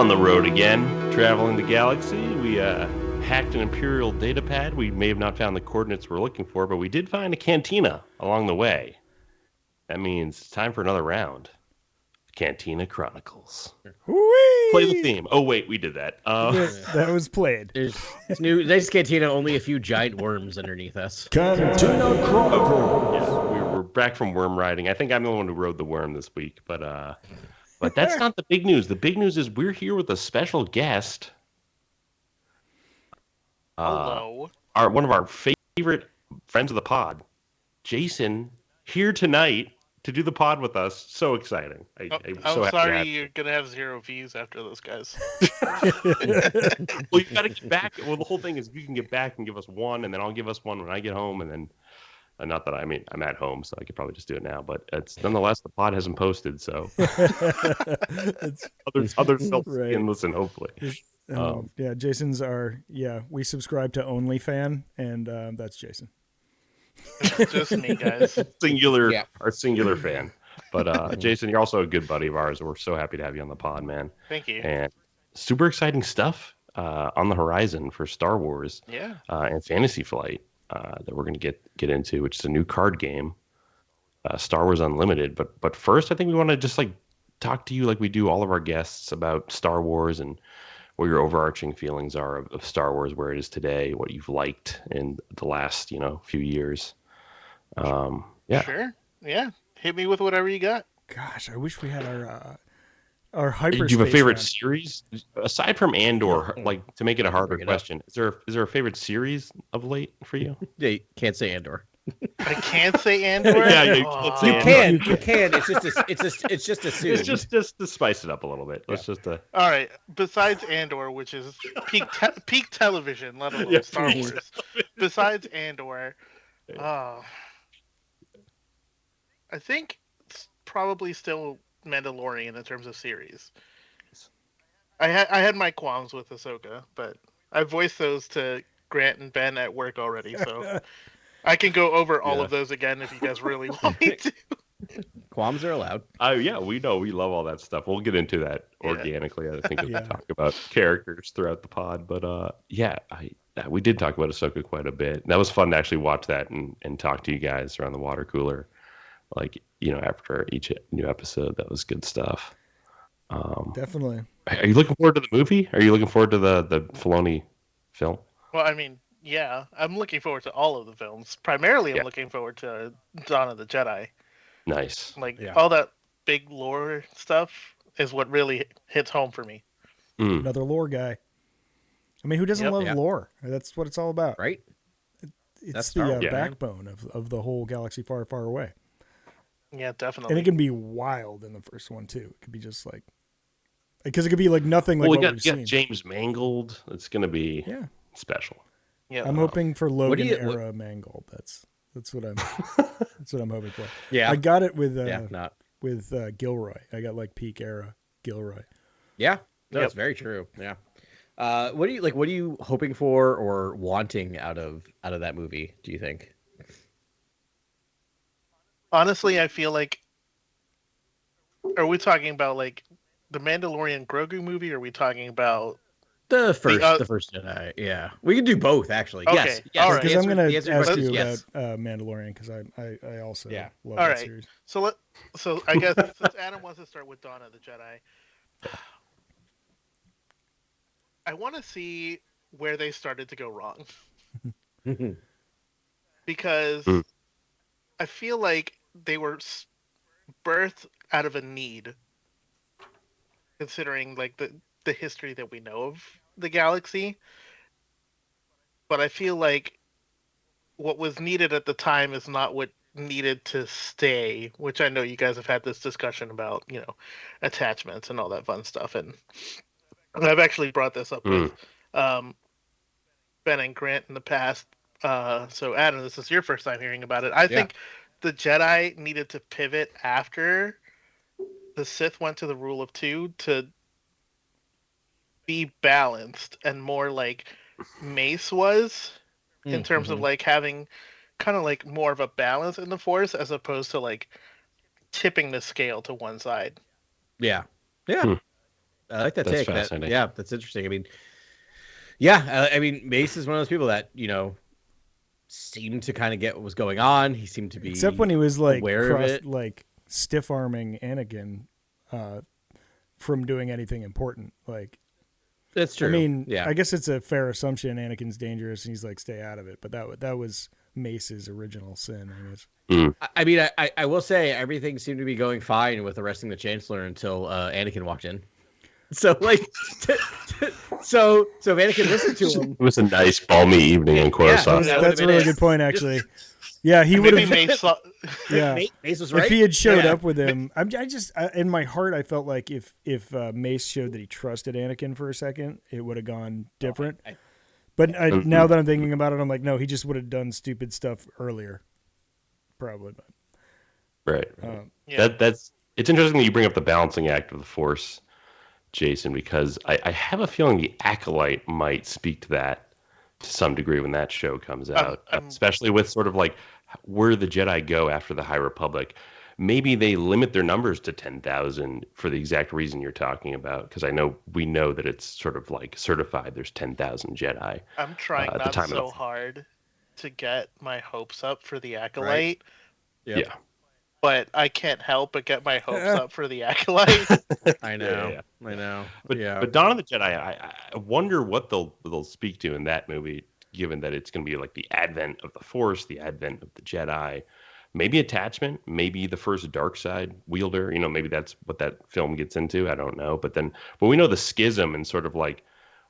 on the road again, traveling the galaxy. We hacked an Imperial data pad. We may have not found the coordinates we're looking for, but we did find a cantina along the way. That means it's time for another round. Cantina Chronicles. Whee! Play the theme. Oh, wait, we did that. That was played. It's new. This cantina, only a few giant worms underneath us. Cantina Chronicles. Yeah, we're back from worm riding. I think I'm the one who rode the worm this week, but that's not the big news. The big news is we're here with a special guest. Hello. One of our favorite friends of the pod, Jason, here tonight to do the pod with us. So exciting. I'm so happy sorry you're going to have 0 views after those guys. Well, you got to get back. Well, the whole thing is you can get back and give us one, and then I'll give us one when I get home, and then not that I'm at home, so I could probably just do it now. But it's nonetheless, the pod hasn't posted, so others still see and listen, hopefully. Yeah, Jason's we subscribe to OnlyFan, and that's Jason. It's just me, guys. Our singular fan. But Jason, you're also a good buddy of ours. We're so happy to have you on the pod, man. Thank you. And super exciting stuff on the horizon for Star Wars. Yeah. And Fantasy Flight. That we're going to get into, which is a new card game, Star Wars Unlimited. But first, I think we want to just talk to you like we do all of our guests about Star Wars and what your overarching feelings are of Star Wars, where it is today, what you've liked in the last few years. Yeah. Sure. Yeah. Hit me with whatever you got. Gosh, I wish we had our hyperspace. Do you have a favorite series aside from Andor? To make it a harder question, is there a favorite series of late for you? Yeah, you can't say Andor. I can't say Andor. You can't say Andor. You can. It's just assumed. It's just to spice it up a little bit. Let's just. All right. Besides Andor, which is peak television, let alone Star Wars. Besides Andor, I think it's probably still Mandalorian in terms of series. I had my qualms with Ahsoka, but I voiced those to Grant and Ben at work already, so I can go over all of those again if you guys really want me to. Qualms are allowed. Yeah, we know. We love all that stuff. We'll get into that organically. I think we'll talk about characters throughout the pod. But we did talk about Ahsoka quite a bit. That was fun to actually watch that and talk to you guys around the water cooler. After each new episode, that was good stuff. Definitely. Are you looking forward to the movie? Are you looking forward to the Filoni film? Well, I mean, yeah, I'm looking forward to all of the films. Primarily, I'm looking forward to Dawn of the Jedi. Nice. All that big lore stuff is what really hits home for me. Another lore guy. I mean, who doesn't love lore? That's what it's all about. Right? It's the backbone of the whole galaxy far, far away. Yeah, definitely. And it can be wild in the first one, too. It could be just because it could be nothing like what we've seen. James Mangold. It's going to be special. Yeah, I'm hoping for Logan era Mangold. That's what I'm hoping for. Yeah, I got it with Gilroy. I got peak era Gilroy. Yeah, that's very true. Yeah. What are you hoping for or wanting out of that movie? Do you think? Honestly, I feel like, are we talking about the Mandalorian Grogu movie, or are we talking about the first Jedi? Yeah, we can do both actually. Okay. Yes. All right. Because I'm going to ask you about Mandalorian because I also love that series. So I guess since Adam wants to start with Dawn of the Jedi, I want to see where they started to go wrong, because I feel like they were birthed out of a need, considering the history that we know of the galaxy. But I feel like what was needed at the time is not what needed to stay, which I know you guys have had this discussion about, attachments and all that fun stuff. And I've actually brought this up with Ben and Grant in the past. So Adam, this is your first time hearing about it. I think the Jedi needed to pivot after the Sith went to the rule of 2 to be balanced and more like Mace was in terms of having kind of more of a balance in the Force as opposed to tipping the scale to one side. Yeah. I like that That's take. fascinating. That's interesting. I mean, yeah, I mean, Mace is one of those people that seemed to kind of get what was going on. He seemed to be Except when he was like aware of it. like stiff arming Anakin from doing anything important. Like, That's true. I mean, yeah, I guess it's a fair assumption Anakin's dangerous and he's like, stay out of it. But that was Mace's original sin, I guess. I mean, I will say everything seemed to be going fine with arresting the Chancellor until Anakin walked in. So like, so if Anakin listened to him, It was a nice balmy evening in Coruscant. That's a really good point, actually. Yeah, he would have. Mace saw, Yeah, Mace was right. if he had showed up with him, I just in my heart I felt like if Mace showed that he trusted Anakin for a second, it would have gone different. But now that I'm thinking about it, I'm like, no, he just would have done stupid stuff earlier, probably. But Right. That's it's interesting that you bring up the balancing act of the Force, Jason, because I have a feeling the Acolyte might speak to that to some degree when that show comes out, especially with sort of like where the Jedi go after the High Republic. Maybe they limit their numbers to 10,000 for the exact reason you're talking about, because we know that it's sort of like certified there's 10,000 Jedi. I'm trying at the not time so of the... hard to get my hopes up for the Acolyte, Right. Yep. Yeah. but I can't help but get my hopes up for the Acolyte. I know. Yeah. I know. But Dawn of the Jedi, I wonder what they'll speak to in that movie, given that it's going to be like the advent of the Force, the advent of the Jedi, maybe attachment, maybe the first dark side wielder. Maybe that's what that film gets into. I don't know. But we know the schism and sort of like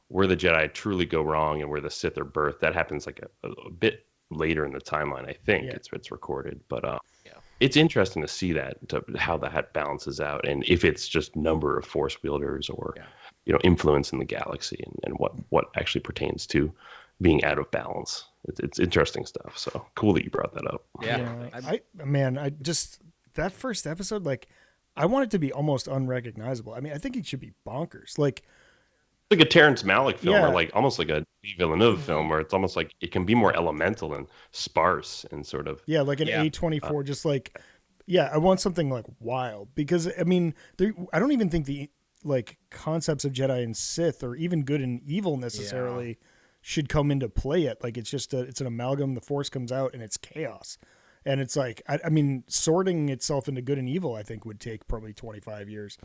where the Jedi truly go wrong and where the Sith are birthed. That happens like a bit later in the timeline. I think it's recorded, but it's interesting to see how that balances out, and if it's just number of Force wielders or influence in the galaxy, and what actually pertains to being out of balance. It's interesting stuff. So cool that you brought that up. Yeah. I just that first episode, like, I want it to be almost unrecognizable. I mean, I think it should be bonkers. Like a Terrence Malick film, or like almost like a Villeneuve film, where it's almost like it can be more elemental and sparse and sort of like an A24, just like I want something like wild, because I mean, I don't even think the like concepts of Jedi and Sith or even good and evil necessarily should come into play yet. Like, it's just it's an amalgam. The Force comes out and it's chaos, and it's like I mean, sorting itself into good and evil, I think would take probably 25 years.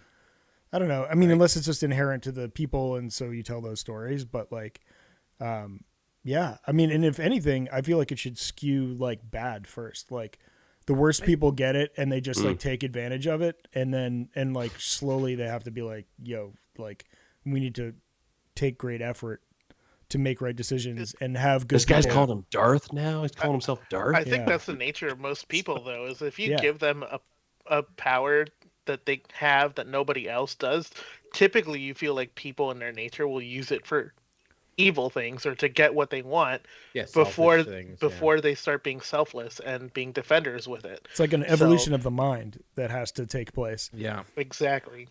I don't know. I mean, unless it's just inherent to the people, and so you tell those stories. But like, I mean, and if anything, I feel like it should skew like bad first. Like, the worst people get it, and they just like take advantage of it, and like slowly they have to be like, yo, like, we need to take great effort to make right decisions and have good. This guy's people. calling him Darth now. He's calling himself Darth. I think that's the nature of most people, though, is if you give them a power that they have that nobody else does, typically you feel like people in their nature will use it for evil things or to get what they want before they start being selfless and being defenders with it. It's like an evolution of the mind that has to take place. Yeah, exactly.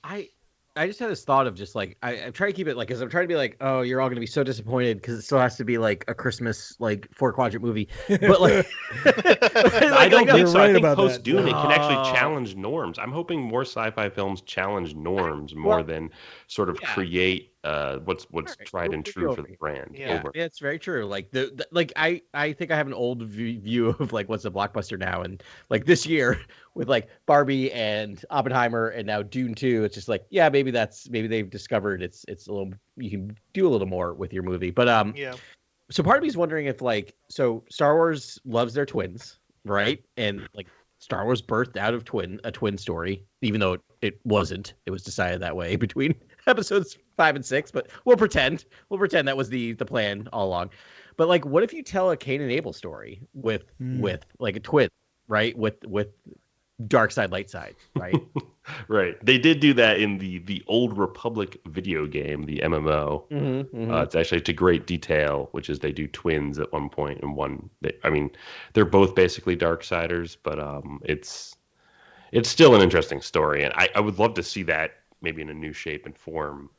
I just had this thought of just like I'm trying to keep it like, because I'm trying to be like, oh, you're all going to be so disappointed because it still has to be like a Christmas like 4-quadrant movie, but like I don't think so. I think post Dune it can actually Oh. challenge norms. I'm hoping more sci-fi films challenge norms more than sort of create what's tried and true for the brand. Yeah, it's very true. Like the like I think I have an old view of like what's a blockbuster now, and like this year with like Barbie and Oppenheimer and now Dune 2, it's just like, yeah, maybe they've discovered it's a little, you can do a little more with your movie. But so part of me is wondering if like, so Star Wars loves their twins, right? And like Star Wars birthed out of a twin story, even though it wasn't. It was decided that way between episodes 5 and 6, but we'll pretend that was the plan all along. But like, what if you tell a Cain and Abel story with like a twin, right? With dark side, light side, right? Right. They did do that in the Old Republic video game, the MMO. It's actually to great detail, which is they do twins at one point, and they're both basically Darksiders, but it's still an interesting story, and I would love to see that maybe in a new shape and form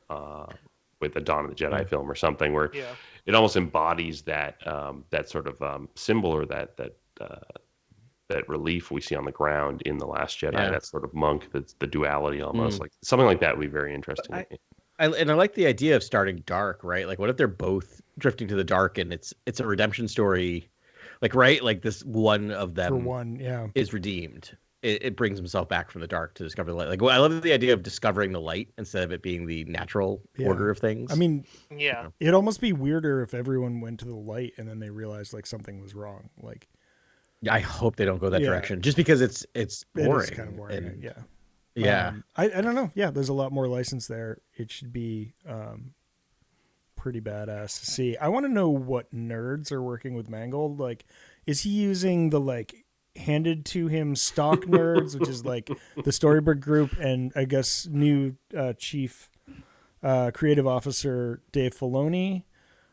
with a Dawn of the Jedi film or something, where it almost embodies that sort of symbol, or that relief we see on the ground in The Last Jedi, that sort of monk, that's the duality almost. Like something like that would be very interesting. I like the idea of starting dark, right? Like, what if they're both drifting to the dark and it's a redemption story, like right, like this one of For them one, yeah. is redeemed. It brings himself back from the dark to discover the light. Like, well, I love the idea of discovering the light instead of it being the natural Yeah. order of things. I mean, Yeah. it'd almost be weirder if everyone went to the light and then they realized like something was wrong. Like, I hope they don't go that Yeah. direction, just because it's boring. it is kind of boring. and- Yeah. yeah. I don't know. Yeah, there's a lot more license there. It should be pretty badass to see. I want to know what nerds are working with Mangold. Like, is he using the like handed to him stock nerds, which is like the Storyboard Group and I guess new chief creative officer Dave Filoni,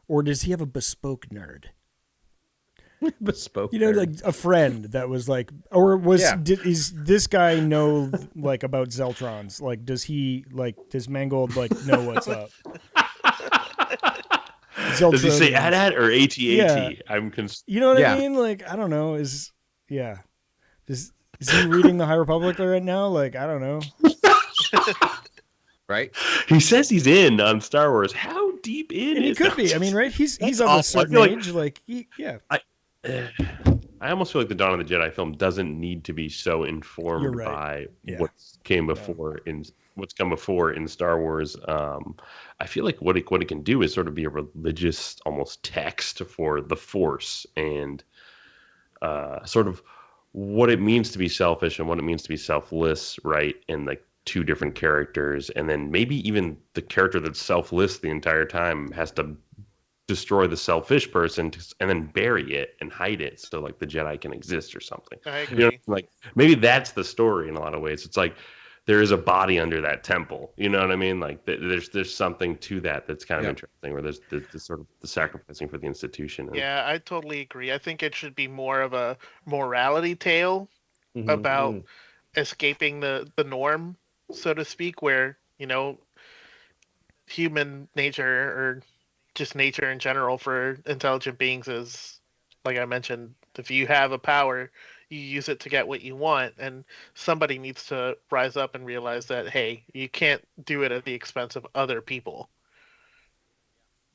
or does he have a bespoke nerd? Bespoke. You know, nerd. like a friend that was like, or was Yeah. is this guy know like about Zeltrons? Like, does Mangold like know what's up? Does he say Zeltronians. AT-AT or AT-AT? Yeah. I'm You know what Yeah. I mean? Like, I don't know. Is he reading the High Republic right now? Like, I don't know. right? He says he's in on Star Wars. How deep in And he is could that? be. I mean, right? He's of awful. a I certain feel like- age. Like, yeah. I almost feel like the Dawn of the Jedi film doesn't need to be so informed You're right. by Yeah. what's come before in Star Wars. I feel like what it can do is sort of be a religious, almost text for the Force and sort of what it means to be selfish and what it means to be selfless, right? And like two different characters, and then maybe even the character that's selfless the entire time has to destroy the selfish person and then bury it and hide it so like the Jedi can exist or something. I You know, agree. like maybe that's the story in a lot of ways. It's like there is a body under that temple. You know what I mean? Like there's something to that that's kind of Yeah. interesting. Where there's the sort of the sacrificing for the institution. And, Yeah, I totally agree. I think it should be more of a morality tale Mhm. about escaping the norm, so to speak, where, human nature or just nature in general for intelligent beings is, like I mentioned, if you have a power, you use it to get what you want, and somebody needs to rise up and realize that, hey, you can't do it at the expense of other people.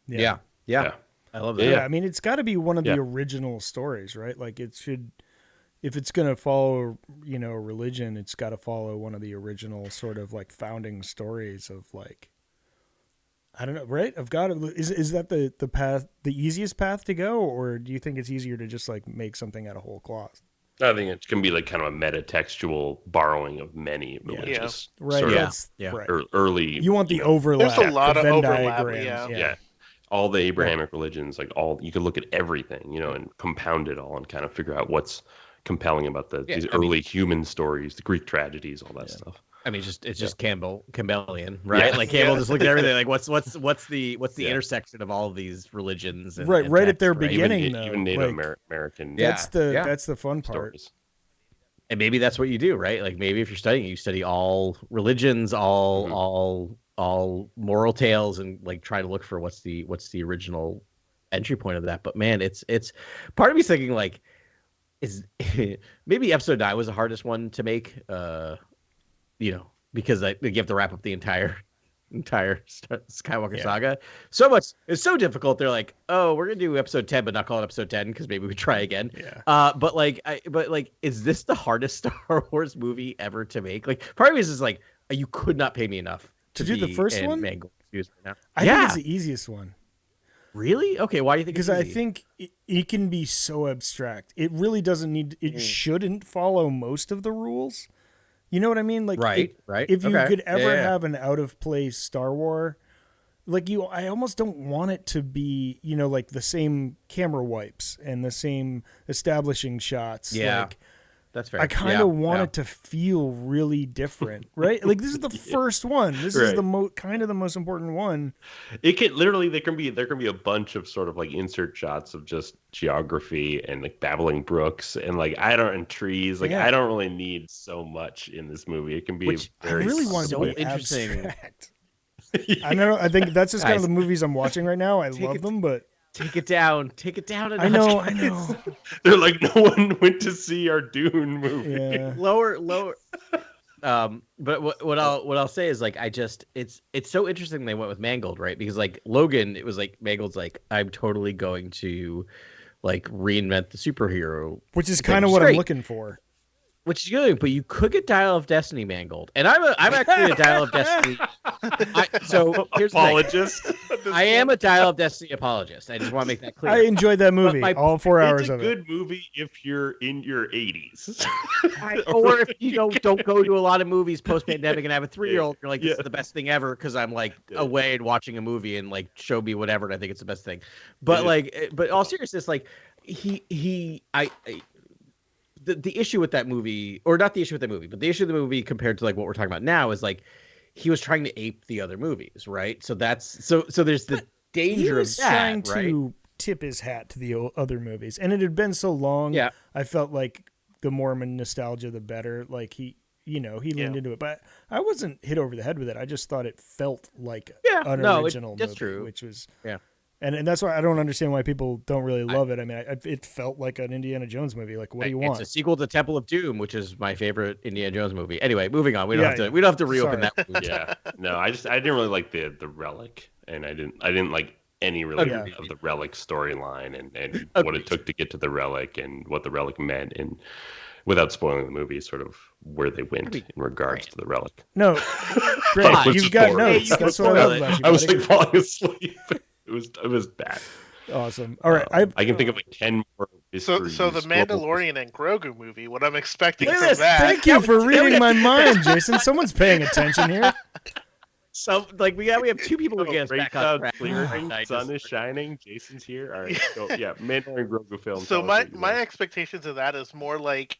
Yeah. Yeah. I love that. Yeah, I mean, it's got to be one of Yeah. the original stories, right? Like, it should, if it's going to follow, a religion, it's got to follow one of the original sort of like founding stories of like, I don't know, right? Is that the path, the easiest path to go, or do you think it's easier to just like make something out of whole cloth? I think it can be like kind of a metatextual borrowing of many Yeah. religious Right. sort of That's Yeah. right. early. You want the overlap. There's a lot the of Venn overlap, diagrams, yeah. all the Abrahamic religions, like all you could look at everything, and compound it all and kind of figure out what's compelling about these early human stories, the Greek tragedies, all that stuff. I mean, it's just Campbellian, right? Yeah. Like Campbell just looked at everything like what's the Yeah. intersection of all of these religions, and, Right, and right at their texts, right? beginning. Even, though, even Native like, American Yeah. That's the fun part. stories. And maybe that's what you do, right? Like maybe if you're studying, you study all religions, all moral tales, and like try to look for what's the original entry point of that. But man, it's part of me's thinking like, is maybe episode 9 was the hardest one to make, because you have to wrap up the entire Skywalker Yeah. saga. So much, it's so difficult. They're like, oh, we're gonna do episode 10, but not call it episode 10 because maybe we try again. Yeah. But is this the hardest Star Wars movie ever to make? Like, part of me is just like, you could not pay me enough To do the be first in one? Mangold Studios right now. I think it's the easiest one. Really? Okay, why do you think? Because it's I easy? think it can be so abstract. It really doesn't need. It shouldn't follow most of the rules. You know what I mean? Like, Right. If you Okay. could ever Yeah. have an out of place Star Wars, like I almost don't want it to be, like the same camera wipes and the same establishing shots. Yeah. Like, That's fair. I kind of want it to feel really different, right? Like, this is the first one. This is Right. the kind of the most important one. It can literally there can be a bunch of sort of like insert shots of just geography and like babbling brooks and like and trees. Like Yeah. I don't really need so much in this movie. It can be Which I very really want it so to be interesting. abstract. I know. I think that's just kind of Guys, the movies I'm watching right now. I love it- them, but Take it down. I know. They're like no one went to see our Dune movie. Yeah. Lower. But what I'll say is like it's so interesting they went with Mangold, right? Because like Logan, it was like Mangold's like I'm totally going to like reinvent the superhero, which is thing, kind of which is what I'm great. looking for. Which is good, but you could get Dial of Destiny Mangold, and I'm actually a Dial of Destiny. So here's the thing. Apologist. I am a Dial of Destiny apologist. I just want to make that clear. I enjoyed that movie, my- all 4 hours It's a of it. good movie if you're in your 80s. Or if you don't go to a lot of movies post pandemic and have a 3-year-old, you're like, this is the best thing ever because I'm like away and watching a movie and like show me whatever, and I think it's the best thing. But but all seriousness, like the issue with that movie, or not the issue with that movie, but the issue of the movie compared to like what we're talking about now is like he was trying to ape the other movies, right? So that's so there's the danger of that, trying right? to tip his hat to the other movies, and it had been so long. Yeah, I felt like the more nostalgia, the better. Like he leaned into it, but I wasn't hit over the head with it. I just thought it felt like an original movie, true. which was yeah. And that's why I don't understand why people don't really love it. I mean, it felt like an Indiana Jones movie. Like, what do you want? It's a sequel to Temple of Doom, which is my favorite Indiana Jones movie. Anyway, moving on. We don't have to reopen that movie. Yeah, no, I didn't really like the relic, and I didn't like any really of the relic storyline and what it took to get to the relic and what the relic meant, and without spoiling the movie, sort of where they went in regards to the relic. No, great. You've got notes. That's what I love about you. I was like falling asleep. It was bad. Awesome. All right, I can think of like 10 more. So the Mandalorian and Grogu movie. What I'm expecting from Yes, that. thank you for reading my mind, Jason. Someone's paying attention here. So like we have 2 people who get us back on track. Sun is shining. Jason's here. All right. So yeah, Mandalorian Grogu film. So my expectations of that is more like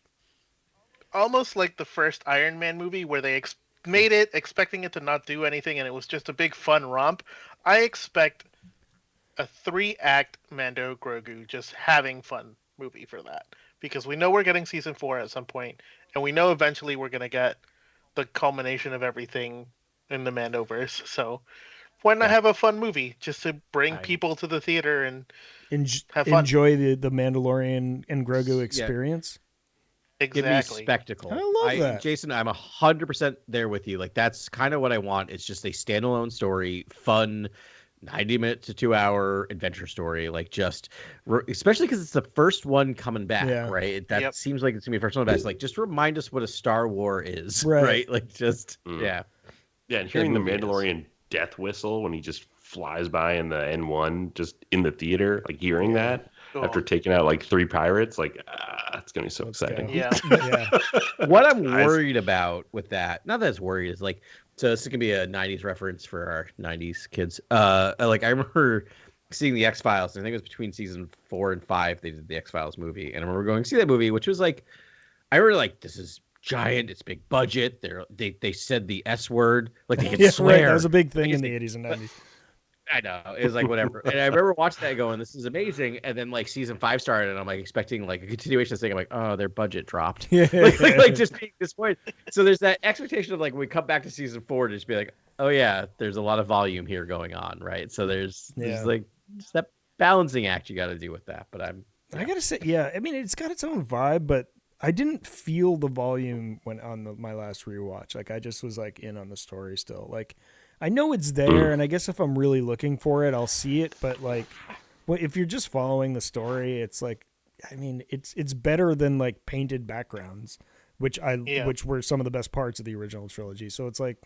almost like the first Iron Man movie where they made it expecting it to not do anything and it was just a big fun romp. I expect a 3-act Mando Grogu just having fun movie for that, because we know we're getting season 4 at some point, and we know eventually we're gonna get the culmination of everything in the Mandoverse. So why not have a fun movie just to bring people to the theater and have fun? Enjoy the Mandalorian and Grogu experience? Exactly. Give me spectacle. I love that. Jason, I'm 100% there with you. Like that's kind of what I want. It's just a standalone story, fun 90-minute to 2-hour adventure story, like just especially because it's the first one coming back, right? That seems like it's gonna be the first one back. Like just remind us what a Star War is, right? Like just yeah, and hearing the Mandalorian death whistle when he just flies by in the N1 just in the theater, like hearing that after taking out like 3 pirates, like it's gonna be so exciting. Yeah. What I'm worried about with that, not that it's worried, is like, so this is gonna be a 90s reference for our 90s kids. Like I remember seeing the X-Files, and I think it was between season 4 and 5 they did the X-Files movie, and I remember going to see that movie, which was like, I really like, this is giant, it's big budget. They said the S word, like they could swear. Right. That was a big thing in the 80s and 90s. I know, it was like whatever. And I remember watching that going, this is amazing. And then like season 5 started, and I'm like expecting like a continuation of this thing. I'm like, oh, their budget dropped. like just being disappointed. So there's that expectation of like when we come back to season 4 to just be like, oh yeah, there's a lot of volume here going on, right? So there's like just that balancing act you got to do with that. But I gotta say, I mean, it's got its own vibe, but I didn't feel the volume when on my last rewatch. Like I just was like in on the story still. Like I know it's there, and I guess if I'm really looking for it, I'll see it. But like, if you're just following the story, it's like, I mean, it's better than like painted backgrounds, which were some of the best parts of the original trilogy. So it's like,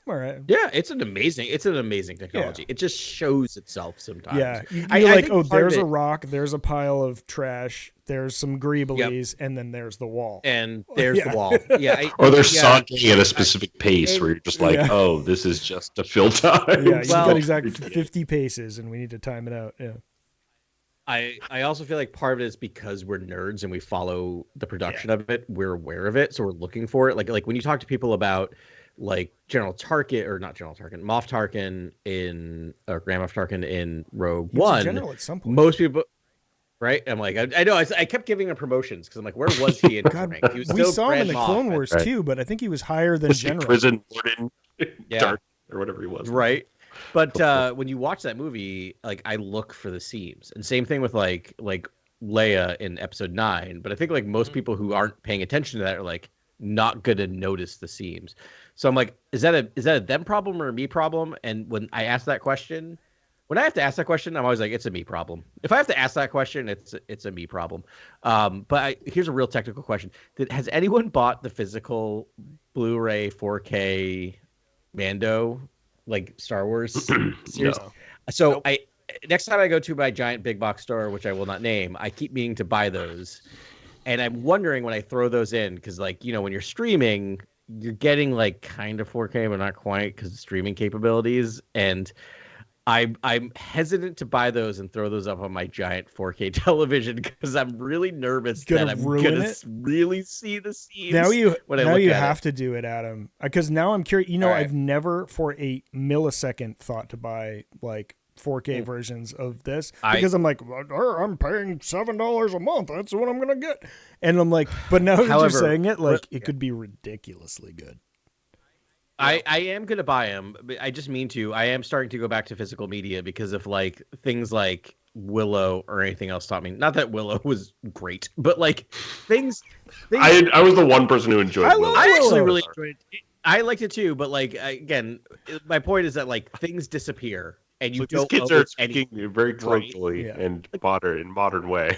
all right. Yeah, it's an amazing technology. It just shows itself sometimes. Yeah, you're like, oh, there's a rock, there's a pile of trash, there's some greeblies, and then there's the wall. And there's the wall. Yeah. Or they're sauntering at a specific pace where you're just like, oh, this is just to fill time. Yeah, you've got exactly 50 paces, and we need to time it out. Yeah. I also feel like part of it is because we're nerds and we follow the production of it. We're aware of it, so we're looking for it. Like when you talk to people about like Moff Tarkin Grand Moff Tarkin in Rogue One. General at some point. Most people, right? I'm like, I know. I kept giving him promotions because I'm like, where was he in rank? He was we saw him in the Clone Wars too, but I think he was higher than General. Prison warden, Dark, or whatever he was. Right. But when you watch that movie, like I look for the seams, and same thing with like Leia in Episode 9. But I think like most people who aren't paying attention to that are like, not gonna notice the seams. So I'm like, is that a them problem or a me problem? And when I ask that question, when I have to ask that question, I'm always like, it's a me problem. If I have to ask that question, it's a me problem. Here's a real technical question: has anyone bought the physical Blu-ray 4K Mando, like Star Wars series? No. So Nope. I next time I go to my giant big box store, which I will not name, I keep meaning to buy those. And I'm wondering when I throw those in, because like, when you're streaming, you're getting like kind of 4K, but not quite because of streaming capabilities. And I'm hesitant to buy those and throw those up on my giant 4K television because I'm really nervous Gonna that I'm ruin gonna it? really see the Now seams you when I look at have it. to do it, Adam, because now I'm curious. All right. I've never for a millisecond thought to buy like 4K Mm. versions of this I because I'm like, I'm paying $7 a month. That's what I'm gonna get, and I'm like, but now that you're However, saying it, like it yeah. could be ridiculously good. I am gonna buy them, but I just mean to. I am starting to go back to physical media because of like things like Willow or anything else taught me. Not that Willow was great, but like things I was the one person who enjoyed I love Willow. I actually Willow. really enjoyed it. I liked it too, but like again, my point is that like things disappear and It's you like these don't kids owe are it any speaking very right. colloquially Yeah. and modern way.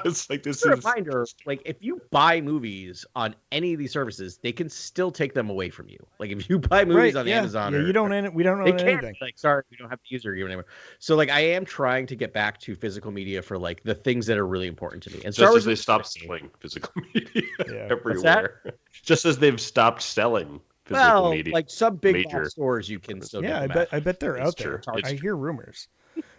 It's like this A is reminder, like if you buy movies on any of these services, they can still take them away from you. Like if you buy movies Right? on Yeah. Amazon Yeah. or We don't they own can't anything. be like, sorry, we don't have the user agreement anymore. So like I am trying to get back to physical media for like the things that are really important to me. And Star just as Wars they is stopped great. selling physical media Yeah. What's that? everywhere. Just as they've stopped selling physical Well, media, like some big box major. stores you can still get Yeah. them at. I bet they're It's out true. there. It's I true. hear rumors.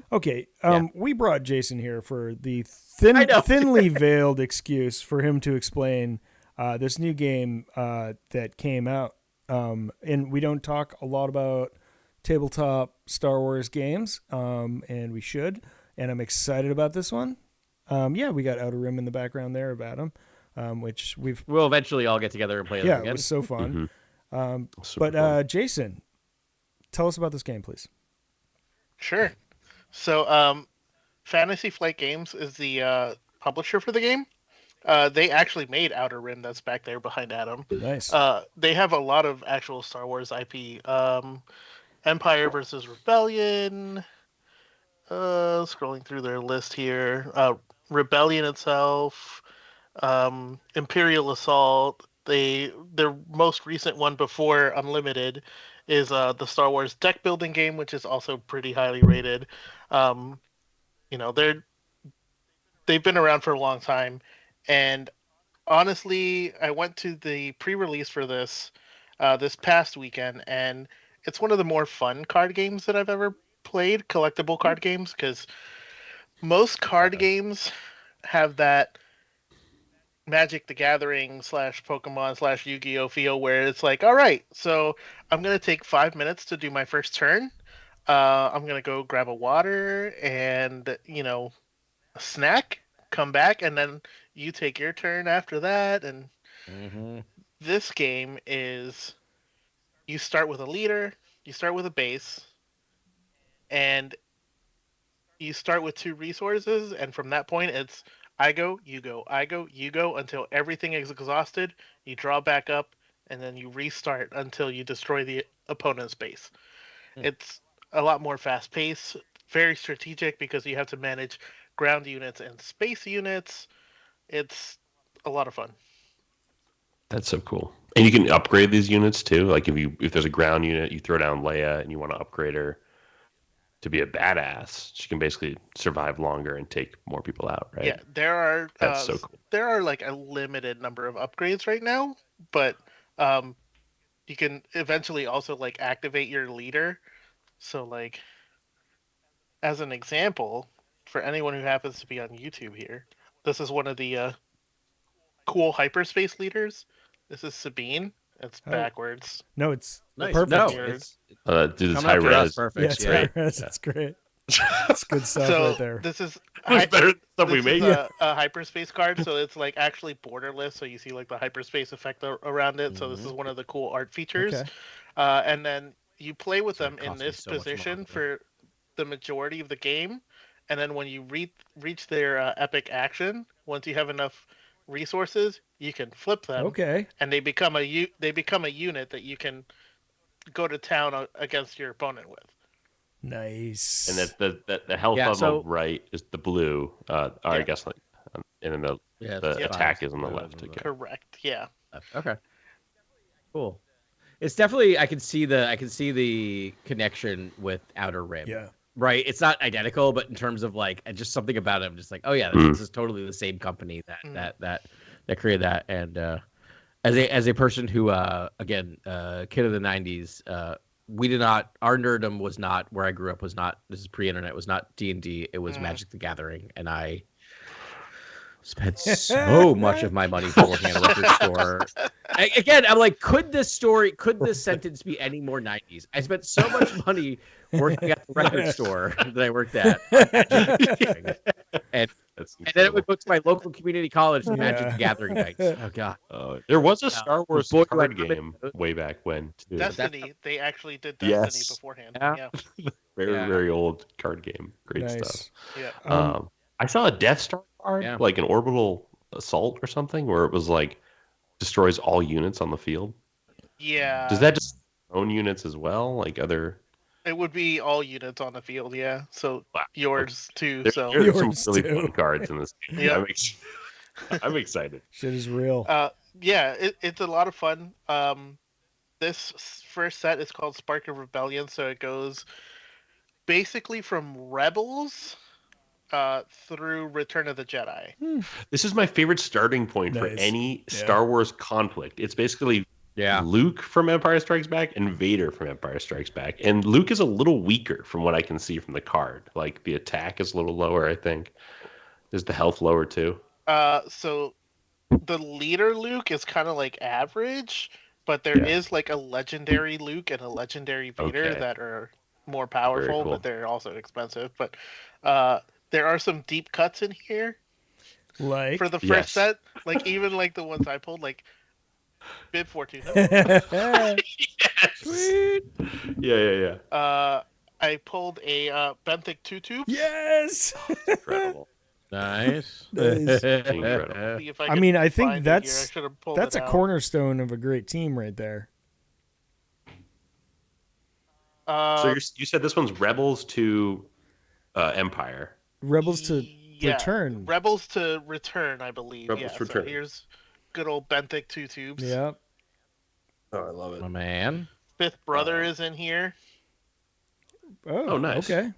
Okay. Yeah. We brought Jason here for the I know. thinly veiled excuse for him to explain this new game that came out. And we don't talk a lot about tabletop Star Wars games, and we should. And I'm excited about this one. Yeah, we got Outer Rim in the background there of Adam, which we've. We'll eventually all get together and play them Yeah, it again. was so fun. Super But fun. Jason, tell us about this game, please. Sure. So, Fantasy Flight Games is the publisher for the game. They actually made Outer Rim, that's back there behind Adam. Nice. They have a lot of actual Star Wars IP. Empire versus Rebellion. Scrolling through their list here. Rebellion itself. Imperial Assault. Their most recent one before Unlimited is the Star Wars deck building game, which is also pretty highly rated. Um, you know, they've been around for a long time, and honestly, I went to the pre-release for this past weekend, and it's one of the more fun card games that I've ever played. Collectible card games, because most card games have that Magic the Gathering slash Pokemon slash Yu-Gi-Oh feel where it's like, all right, so I'm gonna take 5 minutes to do my first turn. I'm gonna go grab a water and a snack, come back, and then you take your turn after that. And Mm-hmm. this game is you start with a leader, you start with a base, and you start with two resources, and from that point it's I go, you go, I go, you go until everything is exhausted. You draw back up, and then you restart until you destroy the opponent's base. It's a lot more fast paced, very strategic because you have to manage ground units and space units. It's a lot of fun. That's so cool. And you can upgrade these units too. Like if there's a ground unit, you throw down Leia and you want to upgrade her to be a badass, she can basically survive longer and take more people out, right? Yeah, there are That's so cool. like a limited number of upgrades right now, but um, you can eventually also like activate your leader. So like as an example, for anyone who happens to be on YouTube here, this is one of the cool hyperspace leaders. This is Sabine. It's Oh, backwards. no, it's Nice. perfect. No, Weird. it's Dude, it's coming high after us. res. Perfect. Yeah, it's Yeah. great. Yeah. It's great. It's good stuff So right there. this is Much better than stuff we this is made. a hyperspace card, so it's like actually borderless. So you see like the hyperspace effect around it. So this Mm-hmm. is one of the cool art features. Okay. And then you play with Sorry, them it in cost me this so much position money. for the majority of the game. And then when you reach their epic action, once you have enough resources, you can flip them, Okay. and they become a unit that you can go to town against your opponent with. And Nice. the health Yeah, on the so right is the blue. Or I Yeah. guess like, and then yeah, the it's Yep. attack fives, is on the blues left. on the Okay. Correct. Yeah. left. Okay, cool. It's definitely I can see the connection with Outer Rim. Yeah. Right. It's not identical, but in terms of like just something about it, I'm just like, oh yeah, Mm. this is totally the same company Mm. that created that. And as a person who again kid of the 90s, we did not, our nerdom was not where I grew up, was not, this is pre-internet, was not D&D, it was Magic the Gathering, and I spent so much of my money working at a record store. Again, I'm like, could this sentence be any more 90s? I spent so much money working at the record store that I worked at on Magic the Gathering. And That's and then it incredible. would go to my local community college for Magic the Yeah. Gathering nights. Oh god. There was a Star But Wars boy, do I card remember game those. way back when too. But that's Destiny. They actually did Destiny Yes. beforehand. Yeah. Yeah. Very, Yeah. very old card game. Great stuff. Nice. Yeah. I saw a Death Star card, Yeah. like an orbital assault or something, where it was like destroys all units on the field. Yeah. Does that just own units as well? Like other? It would be all units on the field. Yeah. So Wow. yours too. There's So some Yours really too. fun cards in this game. Yeah. I'm excited. Shit is real. yeah, it's a lot of fun. This first set is called Spark of Rebellion, so it goes basically from Rebels through Return of the Jedi. This is my favorite starting point for Nice. any Yeah. Star Wars conflict. It's basically Yeah. Luke from Empire Strikes Back and Vader from Empire Strikes Back. And Luke is a little weaker from what I can see from the card. Like the attack is a little lower, I think. Is the health lower too? So the leader Luke is kind of like average, but there is like a legendary Luke and a legendary Vader Okay. that are more powerful, cool. but they're also expensive. But there are some deep cuts in here Like. for the first Yes. set. Like even like the ones I pulled, like Bib Fortuna. Sweet. Yeah. I pulled a Benthic 2 tube. Yes. Incredible. Nice. Nice. Incredible. See if I can mean, I think find it here. I that's should have pulled that's it a out. cornerstone of a great team right there. So you said this one's Rebels to Empire. Rebels to yeah, return. Rebels to return, I believe. Rebels yeah. to return. So here's good old Benthic 2 tubes. Yeah. Oh, I love it. My man. Fifth brother is in here. Oh, nice. Okay.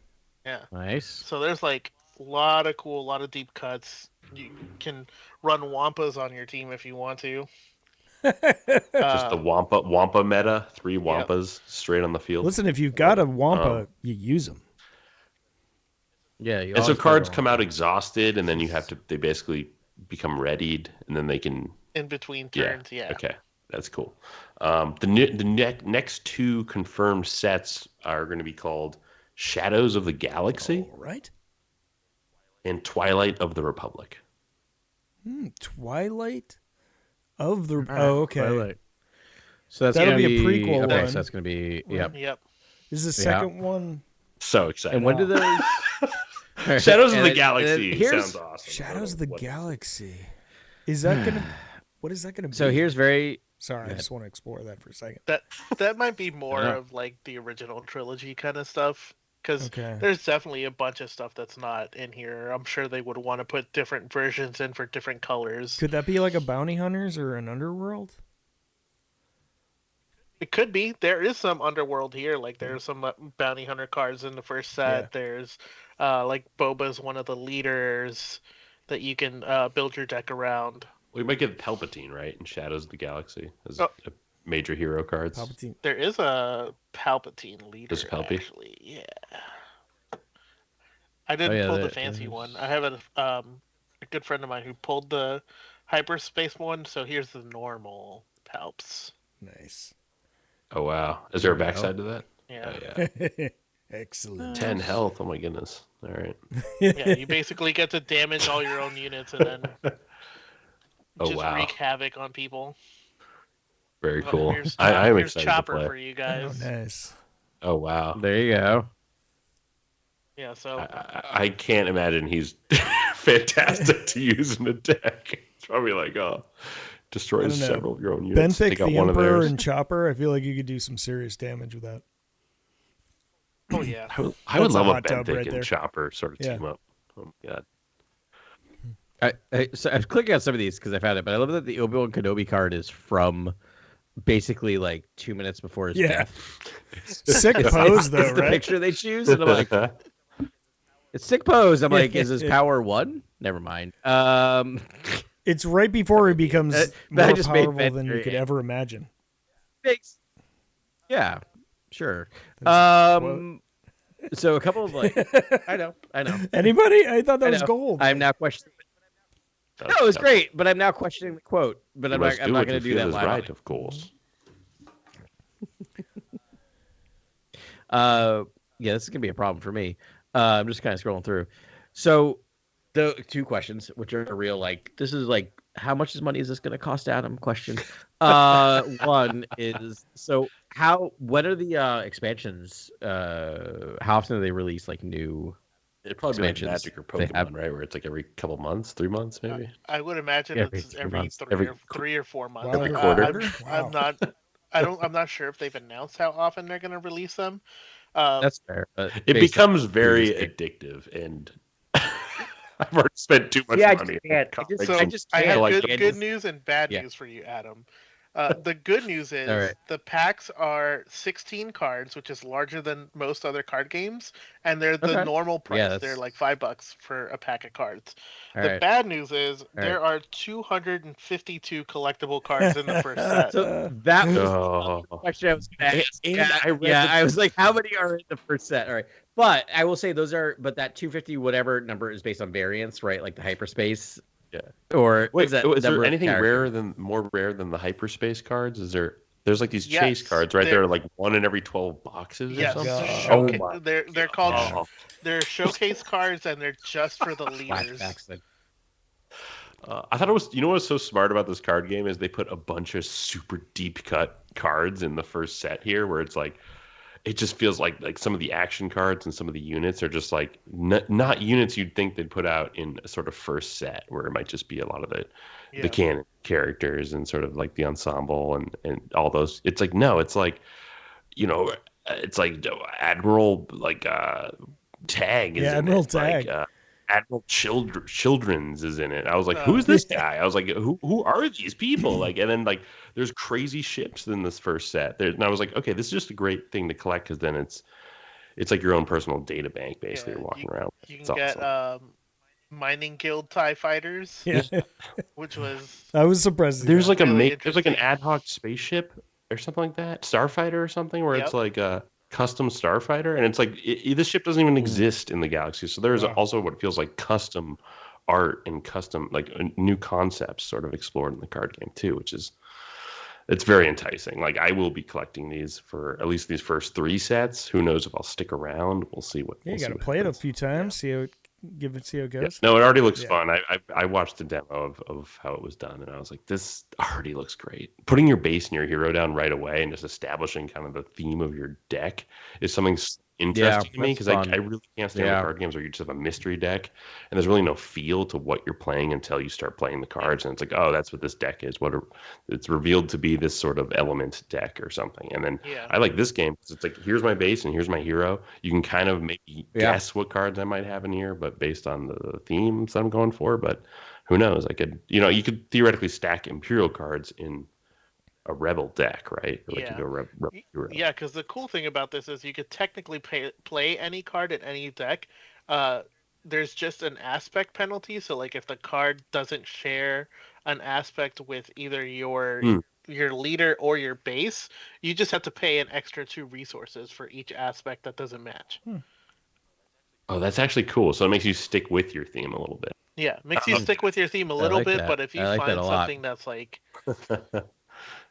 Yeah. Nice. So there's like a lot of deep cuts. You can run Wampas on your team if you want to. Just the Wampa meta, 3 Wampas straight on the field. Listen, if you've got a Wampa, you use them. Yeah. You And so always cards play come one. out exhausted, and then they basically become readied, and then they can. In between turns, yeah. Okay, that's cool. The next 2 confirmed sets are going to be called Shadows of the Galaxy All right. and Twilight of the Republic. Twilight of the. Oh, okay. Twilight. So that's That'll gonna be a prequel Okay, one. so that's gonna be yep. Yep. This is the second one. So excited! And when do those Shadows of the And Galaxy here's sounds awesome. Shadows of the Galaxy. Is that gonna? What is that gonna be? so here's very Sorry, I just want to explore that for a second. That might be more Yeah. of like the original trilogy kind of stuff. Because Okay. there's definitely a bunch of stuff that's not in here. I'm sure they would want to put different versions in for different colors. Could that be like a bounty hunters or an underworld? It could be. There is some underworld here. Like there's some bounty hunter cards in the first set. Yeah. There's like Boba's one of the leaders that you can build your deck around. We might get Palpatine, right, in Shadows of the Galaxy as Oh. a major hero cards. Palpatine. There is a Palpatine leader. There's a Palpy? Actually, yeah. I didn't yeah, pull the that fancy is- one. I have a good friend of mine who pulled the hyperspace one. So here's the normal Palps. Nice. Oh wow! Is there a backside to that? Yeah. Oh yeah. Excellent. 10 health. Oh my goodness! All right. Yeah, you basically get to damage all your own units and then Oh just wow! wreak havoc on people. Very Oh, cool. here's I'm here's excited Chopper to play. for you Oh, guys. nice. Oh wow! there you go. Yeah, so I can't imagine he's fantastic to use in a deck. It's probably like, I destroys don't know. several of your own units. Take Benthic, out the one of Emperor, theirs. and Chopper. I feel like you could do some serious damage with that. oh yeah. I would That's a love a hot tub Benthic right and there. Chopper sort of Yeah. team up. Oh my god. So I'm clicking on some of these because I found it, but I love that the Obi-Wan Kenobi card is from basically like 2 minutes before his Yeah. death. Sick pose though, It's the right? picture they choose, and I'm like, it's sick pose. I'm like, is his power 1? Never mind. It's right before he becomes but I more just made powerful Ben than you very could ever imagine. Thanks. Yeah, sure. That's a quote. So a couple of like, I know. Anybody? I thought that I was know. gold. I'm now questioning. No, it was great, but I'm now questioning the quote. But I'm not going to do that live. Right, of course. Yeah, this is gonna be a problem for me. I'm just kind of scrolling through. So the 2 questions, which are real, like this is like, how much money is this gonna cost, Adam? Question. One is, so when are the expansions? How often do they release like new It'd probably be like expansions? Magic or Pokemon, right? Where it's like every couple months, 3 months, maybe. I would imagine Every it's 3 every months. three or 4 months. Wow, every quarter? I'm Wow. not. I'm not sure if they've announced how often they're going to release them. That's fair. But It based on becomes very previous game- addictive, and I've already spent too much Yeah, I money. just can't. So I just I can't. have like good news and bad Yeah. news for you, Adam. The good news is All right. the packs are 16 cards, which is larger than most other card games, and they're the Okay. normal price. Yeah, They're that's like $5 for a pack of cards. all The right. bad news is All there are 252 collectible cards in the first set. So that was Oh, the question I was going to ask. And Yeah, I read yeah. the- I was like, how many are in the first set? All right, but I will say those are. But that 250 whatever number is based on variance, right? Like the hyperspace. Yeah. Or Wait, is that is there number of anything characters? more rare than the hyperspace cards? There's like these chase Yes, cards, right? they're- They're like 1 in every 12 boxes or Yes, something. God. Oh my they're called God. they're showcase cards, and they're just for the leaders. Flashbacks then. I thought it was, you know what's so smart about this card game is they put a bunch of super deep cut cards in the first set here, where it's like, it just feels like some of the action cards and some of the units are just like not units you'd think they'd put out in a sort of first set, where it might just be a lot of the Yeah. canon characters and sort of like the ensemble and all those. It's like, no, it's like, it's like Admiral like Tag is Yeah, in Admiral it. Like, Tag. Admiral Children's is in it. I was like, who's this guy? I was like, who are these people? Like, and then like, there's crazy ships in this first set. And I was like, okay, this is just a great thing to collect, because then it's like your own personal data bank, basically. Yeah, You're walking around. You It's can get awesome. Mining Guild TIE Fighters, Yeah. which was I was surprised. There's like really there's like an interesting. ad hoc spaceship or something like that, Starfighter or something, where it's Yep. like a custom Starfighter, and it's like this ship doesn't even exist in the galaxy. So there's Wow. also what feels like custom art and custom like new concepts sort of explored in the card game too, which is, it's very enticing. Like, I will be collecting these for at least these first 3 sets. Who knows if I'll stick around? We'll see what. Yeah, we'll you see got to what play it a happens. few times, see how it Yeah. goes. No, it already looks Yeah. fun. I watched the demo of how it was done, and I was like, this already looks great. Putting your base and your hero down right away and just establishing kind of the theme of your deck is something interesting to me, that's because I fun. really can't stand Yeah. the card games where you just have a mystery deck and there's really no feel to what you're playing until you start playing the cards, and it's like, oh, that's what this deck is. It's revealed to be this sort of element deck or something, and then Yeah. I like this game because it's like, here's my base and here's my hero. You can kind of maybe guess what cards I might have in here, but based on the themes I'm going for. But who knows? I could, you could theoretically stack Imperial cards in a Rebel deck, right? Or like Yeah. you go Rebel hero. Yeah, because the cool thing about this is you could technically play any card in any deck. There's just an aspect penalty. So, like, if the card doesn't share an aspect with either your leader or your base, you just have to pay an extra 2 resources for each aspect that doesn't match. Oh, that's actually cool. So it makes you stick with your theme a little bit. Yeah, makes you stick with your theme a I little like bit, that. but if you I like that find a lot. something that's like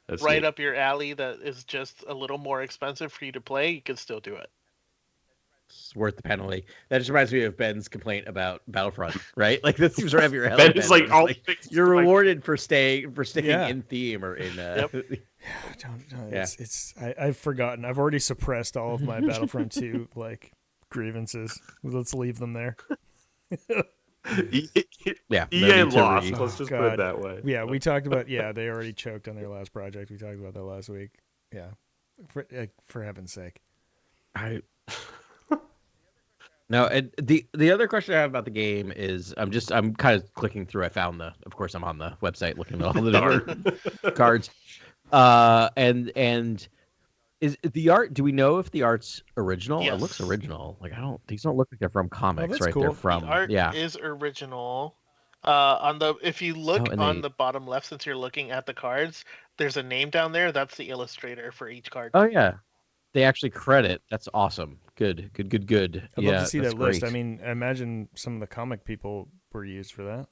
That's right neat. up your alley that is just a little more expensive for you to play, you can still do it. It's worth the penalty. That just reminds me of Ben's complaint about Battlefront, right? Like, this seems right up your alley. Ben is like, It's all things you're like- rewarded for sticking Yeah. in theme or in. Yep. I've forgotten. I've already suppressed all of my Battlefront 2 like grievances. Let's leave them there. Yeah, no EA need to lost. re- Let's just put it God. that way. Yeah, we talked about. Yeah, they already choked on their last project. We talked about that last week. Yeah, for heaven's sake. I No, and the other question I have about the game is I'm kind of clicking through. I found of course I'm on the website looking at all the different cards. And is the art? Do we know if the art's original? It looks Yes. original. Like these don't look like they're from comics, that's right? cool. They're The The from art yeah. is original. If you look And on the bottom left, since you're looking at the cards, there's a name down there. That's the illustrator for each card. oh yeah, they actually credit. That's awesome. Good. I'd love to Yeah, see that's that list. great. I mean, I imagine some of the comic people were used for that.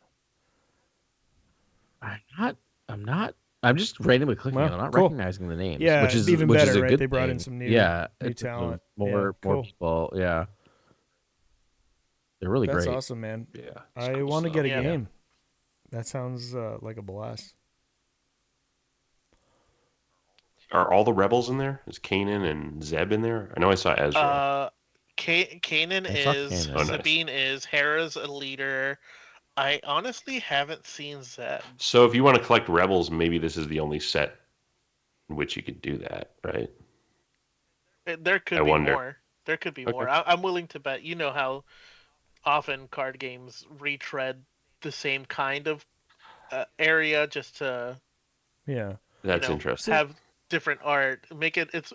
I'm not. I'm just randomly clicking. Well, I'm not cool. recognizing the names, Yeah, which is even which better, is a right? good They brought in thing. some new it's talent. more cool. people. Yeah, they're really That's great. awesome, man. Yeah. I want to get a Yeah. game. That sounds like a blast. Are all the rebels in there? Is Kanan and Zeb in there? I know I saw Ezra. Kanan I saw is, Kanan. Oh, nice. Sabine is, Hera's a leader. I honestly haven't seen Zeb. So if you want to collect rebels, maybe this is the only set in which you could do that, right? There could I be wonder. more. There could be Okay. more. I'm willing to bet. You know how often card games retread the same kind of area just to Yeah. That's interesting. have different art. Make it's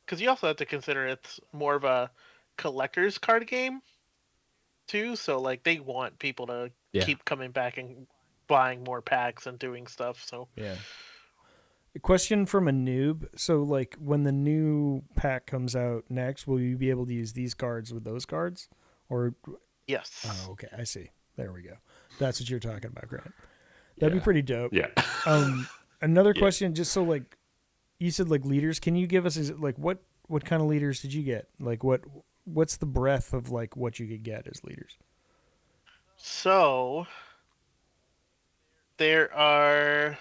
because you also have to consider it's more of a collector's card game too. So like they want people to keep coming back and buying more packs and doing stuff. So Yeah. A question from a noob. So, like, when the new pack comes out next, will you be able to use these cards with those cards? Or, yes. oh, okay, I see. There we go. That's what you're talking about, Grant. That'd be pretty dope. Yeah. Another question, just so, like, you said, like, leaders. Can you give us, like, what kind of leaders did you get? Like, what's the breadth of, like, what you could get as leaders? So there are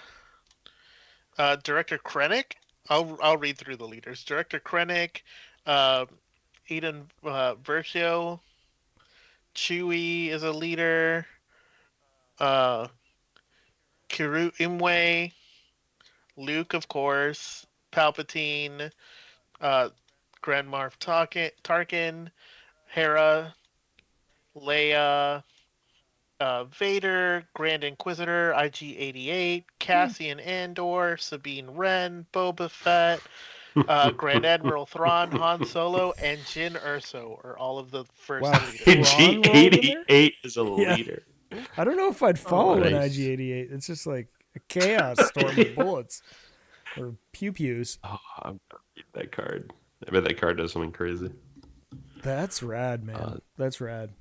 Director Krennic. I'll read through the leaders. Director Krennic, Eden Versio, Chewie is a leader. Kiru Imwe, Luke, of course, Palpatine, Grand Moff Tarkin, Hera, Leia, Vader, Grand Inquisitor, IG-88, Cassian Andor, Sabine Wren, Boba Fett, Grand Admiral Thrawn, Han Solo, and Jyn Erso are all of the first leaders. G88 is a leader. I don't know if I'd follow an nice. IG-88. It's just like a chaos storm of bullets or pew-pews. Oh, I'm gonna read that card. I bet that card does something crazy. That's rad, man. That's rad.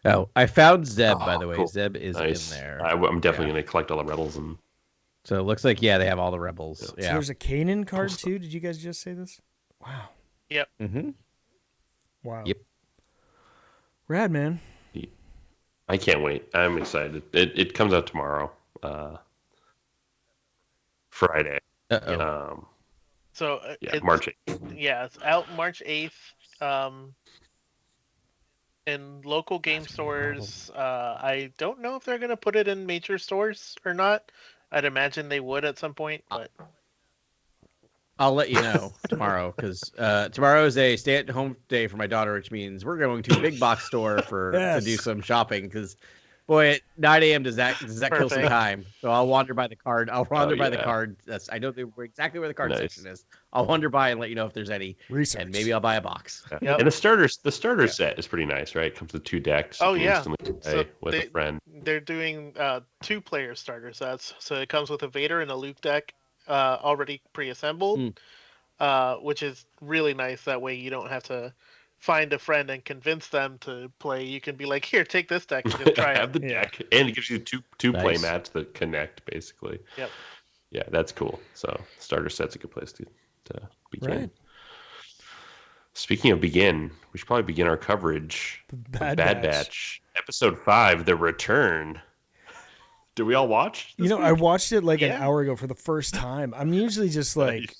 Oh, I found Zeb, by the way. Cool. Zeb is Nice. in there. I'm definitely going to collect all the rebels. And So it looks like, they have all the rebels. So Yeah. there's a Kanan card too. Did you guys just say this? Wow. Yep. Mm-hmm. Wow. Yep. Rad, man. I can't wait. I'm excited. It comes out tomorrow, Friday. Uh-oh. So March 8th. Yeah, it's out March 8th. In local game stores. I don't know if they're going to put it in major stores or not. I'd imagine they would at some point, but I'll let you know tomorrow because tomorrow is a stay-at-home day for my daughter, which means we're going to a big box store to do some shopping. Because, boy, at 9 a.m. does that kill some time? So I'll wander by the card. The card. I know exactly where the card section is. I'll wander by and let you know if there's any research, and maybe I'll buy a box. Yeah. Yep. And the starter set is pretty nice, right? It comes with 2 decks. Oh yeah, so with a friend. They're doing 2-player starter sets, so it comes with a Vader and a Luke deck. Already pre-assembled, which is really nice. That way you don't have to find a friend and convince them to play. You can be like, here, take this deck and just try have the deck. And it gives you two play mats that connect, basically. Yep. Yeah, that's cool. So starter set's a good place to begin. Right. Speaking of begin, we should probably begin our coverage Bad Batch. Episode 5, The Return. Did we all watch? I watched it like an hour ago for the first time. I'm usually just like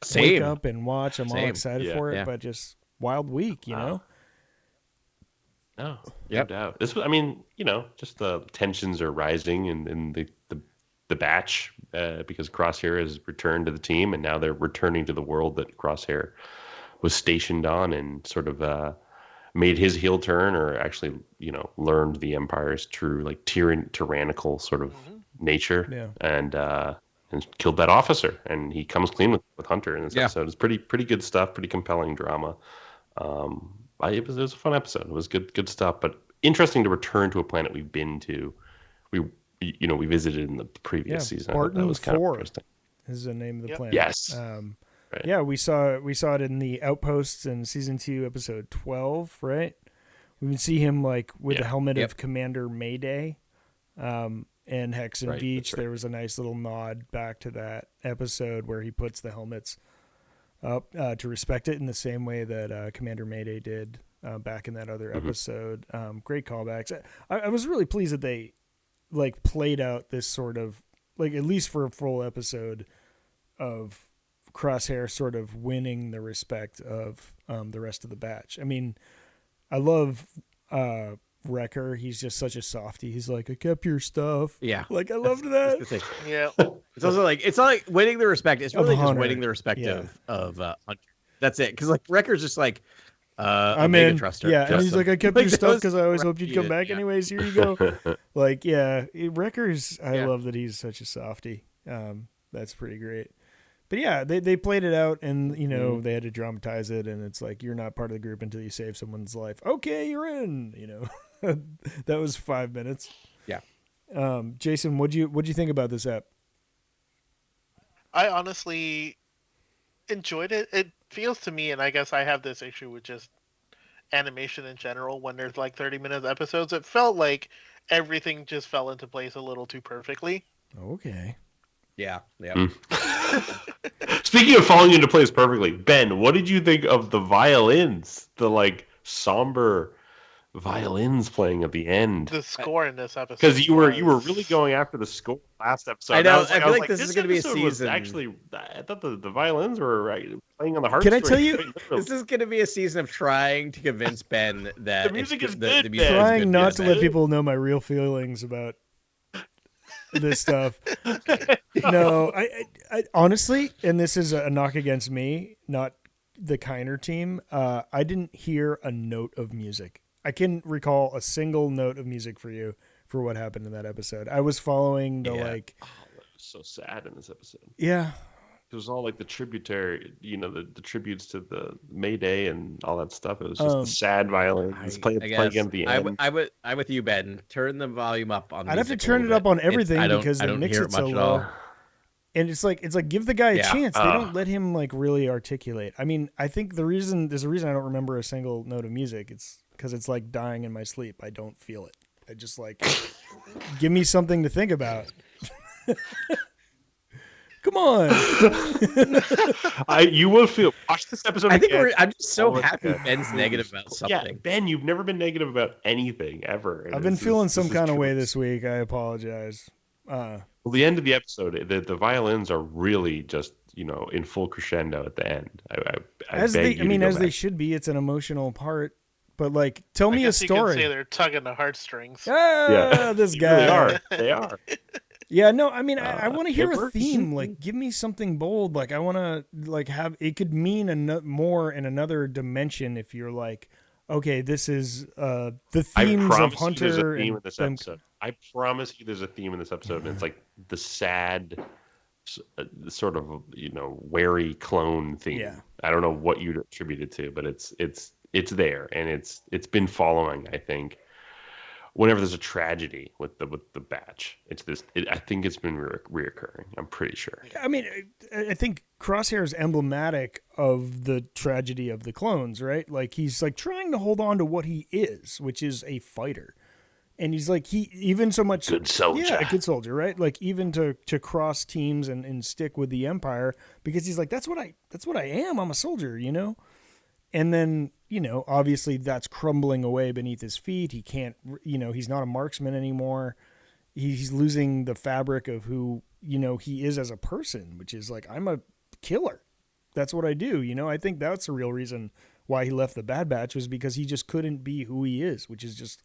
Same. up and watch. I'm all Same. excited Yeah. for it, Yeah. but just wild week, you know? No, no Yep. doubt. This was, I mean, just the tensions are rising in the batch because Crosshair has returned to the team, and now they're returning to the world that Crosshair was stationed on, and sort of made his heel turn, or actually, learned the Empire's true like tyrannical sort of nature, Yeah. and killed that officer, and he comes clean with Hunter in this Yeah. episode. It's pretty good stuff, pretty compelling drama. It was a fun episode. It was good stuff, but interesting to return to a planet we've been to. We visited in the previous season. I thought that Barton was kind of 4 interesting. is the name of the Yep. planet. Yes. Right. Yeah, we saw it in the Outposts in season 2, episode 12, right? We can see him like with the helmet of Commander Mayday, and Hex and Right, Beach. that's right. There was a nice little nod back to that episode where he puts the helmets up to respect it in the same way that Commander Mayday did back in that other episode. Great callbacks. I was really pleased that they like played out this sort of like, at least for a full episode, of Crosshair sort of winning the respect of the rest of the batch. I mean, I love Wrecker. He's just such a softie. He's like, I kept your stuff. Yeah. Like, I loved that. Yeah. It's also like, it's not like winning the respect. It's Of really just Hunter. winning the respect Yeah. of Hunter. That's it. Because like Wrecker's just like, I'm Omega in. trust her. Yeah, and Trust he's him. like, I kept Like, your that stuff was because I always hoped you'd come yeah. back Yeah. anyways. Here you go. Like, yeah, Wrecker's, I Yeah. love that he's such a softie. That's pretty great. But yeah, they played it out, and they had to dramatize it, and it's like, you're not part of the group until you save someone's life. Okay, you're in. That was 5 minutes. Yeah. Jason, what'd you think about this app? I honestly enjoyed it. It feels to me, and I guess I have this issue with just animation in general, when there's like 30-minute episodes, it felt like everything just fell into place a little too perfectly. Okay. Yeah. Yeah. Speaking of falling into place perfectly, Ben, what did you think of the violins? The like somber violins playing at the end. The score in this episode, Because you were was- really going after the score last episode. I know, was I feel like was this is gonna be a episode was season. Actually, I thought the violins were playing on the Can I heartstrings. tell you- quite literally. This is going to be a season of trying to convince Ben that The music is the good, music Ben. is Trying good, not yeah, to Ben. let people know my real feelings about this stuff. No, I honestly, and this is a knock against me, not the Kiner team. I didn't hear a note of music. I can recall a single note of music for you for what happened in that episode. I was following the Yeah. like, Oh, that was so sad in this episode. yeah, It was all like the tributary, the tributes to the Mayday and all that stuff. It was just the sad violins playing again at the end. I'm with you, Ben. Turn the volume up on. I'd have to music a turn it little up bit. on everything I don't- because I they don't mix hear it so much at low. all. And it's like give the guy a Yeah. chance. They don't let him like really articulate. I mean, I think there's a reason I don't remember a single note of music. It's because it's like dying in my sleep. I don't feel it. I just like give me something to think about. Come on. You will feel. Watch this episode. I think again. I'm just so Oh, happy okay. Ben's negative about something. Yeah, Ben, you've never been negative about anything ever. I've been feeling some kind of way true. this week. I apologize. Well, the end of the episode, the violins are really just in full crescendo at the end. I beg you to go as they back. should be. It's an emotional part. But like, tell I me a guess you could say story. they're tugging the heartstrings. Ah, this They guy. really are. They are. Yeah, no, I mean, I want to hear it a works. theme. Like, give me something bold. Like, I want to like have it could mean more in another dimension. If you're like, okay, this is the I themes of promise you there's Hunter a theme in and this them. episode. I promise you there's a theme in this episode, and it's like the sad, sort of wary clone theme. Yeah. I don't know what you'd attribute it to, but it's there, and it's been following. I think whenever there's a tragedy with the batch, it's this. I think it's been reoccurring. I'm pretty sure. I mean, I think Crosshair is emblematic of the tragedy of the clones, right? Like he's like trying to hold on to what he is, which is a fighter. And he's like, he even so much Good soldier. Yeah, a good soldier, right? Like even to cross teams and stick with the Empire because he's like, that's what I am. I'm a soldier, And then, obviously that's crumbling away beneath his feet. He can't, he's not a marksman anymore. He's losing the fabric of who, he is as a person, which is like, I'm a killer. that's what I do. I think that's the real reason why he left the Bad Batch was because he just couldn't be who he is, which is just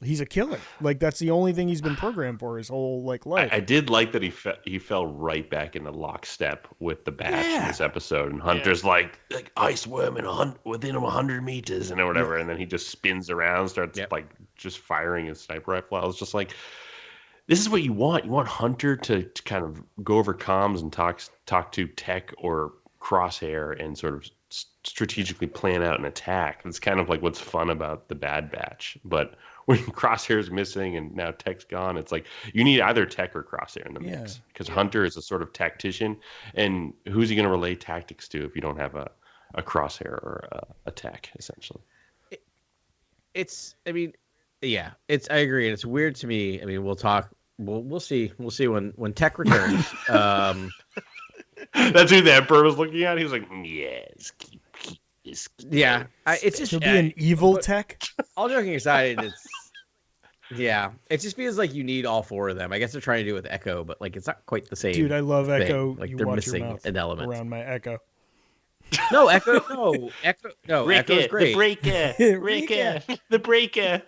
he's a killer. Like that's the only thing he's been programmed for his whole life. I did like that he fell right back into lockstep with the Batch in this episode, and Hunter's like ice worm within 100 meters and whatever, and then he just spins around, starts like just firing his sniper rifle. I was just like, this is what you want. You want Hunter to kind of go over comms and talk to Tech or Crosshair and sort of strategically plan out an attack. That's kind of like what's fun about the Bad Batch. But when Crosshair's missing and now Tech's gone, it's like you need either Tech or Crosshair in the mix because Hunter is a sort of tactician, and who's he going to relay tactics to if you don't have a Crosshair or a Tech, essentially? I agree, and it's weird to me. I mean, we'll talk. We'll see. We'll see when Tech returns. That's who the Emperor was looking at. He was like, "Yes, keep this." Yeah, it's just he'll be an evil Tech. All joking aside, it just feels like you need all four of them. I guess they're trying to do it with Echo, but like it's not quite the same. Dude, I love thing. Echo. Like you they're watch missing your mouth an element around my Echo. No, Echo. No, Echo. No, Echo's great. The breaker, the breaker.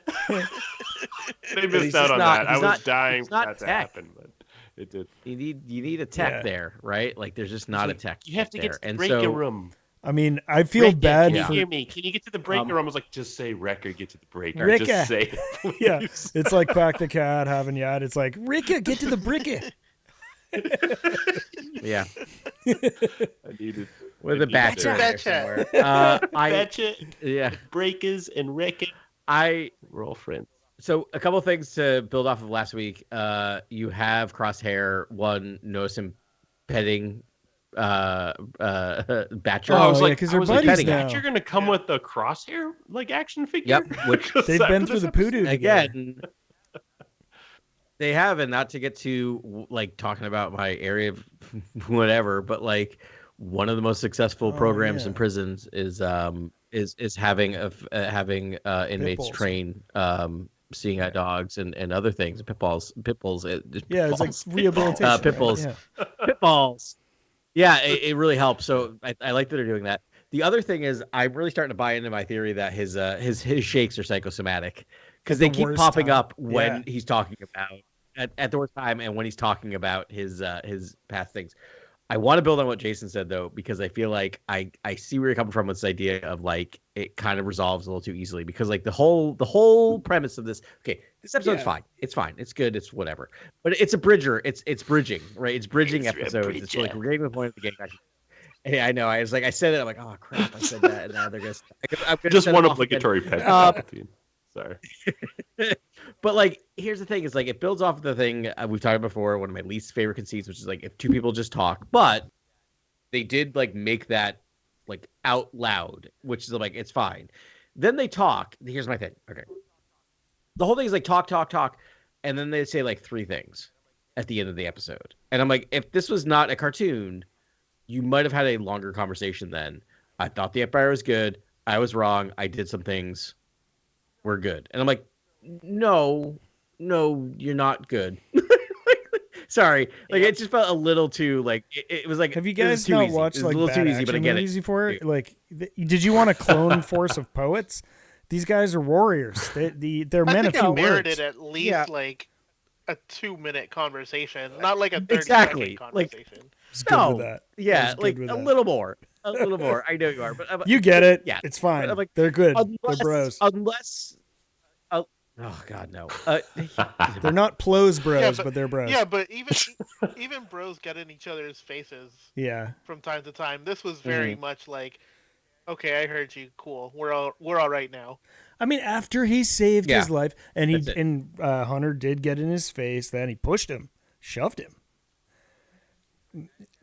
They missed out on that. I was dying for that to happen, but it did. You need a Tech there, right? Like there's just not a Tech. You have to get to the and breaker room. I mean, I feel bad. Can you hear me? Can you get to the breaker room? I was like, just say Wrecker, get to the breaker. Ricka. Just say it, please. Yeah, it's like Pack the Cat having Yad. It's like Ricka, get to the bricker. Yeah. I needed with a batch somewhere. Yeah. Breakers and Wrecker. We're all friends. So a couple of things to build off of last week. You have Crosshair. One, notice him petting Batcher. I was like, because they're buddies now. Batcher going to come with the Crosshair like action figure. Yep, which they've been through the poodoo again. They have, and not to get to like talking about my area of whatever, but like one of the most successful programs in prisons is having inmates train seeing eye dogs and other things, pit bulls. It's like rehabilitation. Pit bulls. Right? Pit bulls. Yeah, it really helps. So I like that they're doing that. The other thing is I'm really starting to buy into my theory that his shakes are psychosomatic because they keep popping up when he's talking about at the worst time and when he's talking about his past things. I want to build on what Jason said though, because I feel like I see where you're coming from with this idea of like it kind of resolves a little too easily because like the whole premise of this. Okay, this episode's fine. It's fine. It's good. It's whatever. But it's a bridger. It's bridging, right? It's bridging episodes. It's like we're getting to the point of the game. Yeah, I know. I was like, I said it. I'm like, oh crap, I said that, and now they're gonna. I'm gonna just one obligatory pet. Sorry. But like, here's the thing: is like it builds off of the thing we've talked about before. One of my least favorite conceits, which is like if two people just talk, but they did like make that like out loud, which is like it's fine. Then they talk. Here's my thing. Okay, the whole thing is like talk, and then they say like three things at the end of the episode, and I'm like, if this was not a cartoon, you might have had a longer conversation. Then I thought the Empire was good. I was wrong. I did some things. We're good. And I'm like, no, you're not good. Sorry. Like, it just felt a little too, like, it was like, have you guys not watched, like, bad action movies before? Like, did you want a clone force of poets? They're warriors. They're men of few words. Merited at least, like, a 2-minute conversation, not like a 30-second conversation. Good with that. Yeah, like, a little more. A little more. I know you are, but you get it. Yeah, it's fine. Like, they're good. They're bros. Unless, oh god, no. They're not plos bros, but they're bros. Yeah, but even bros get in each other's faces. Yeah. From time to time, this was very much like, okay, I heard you. Cool. We're all right now. I mean, after he saved his life, and Hunter did get in his face, then he pushed him, shoved him.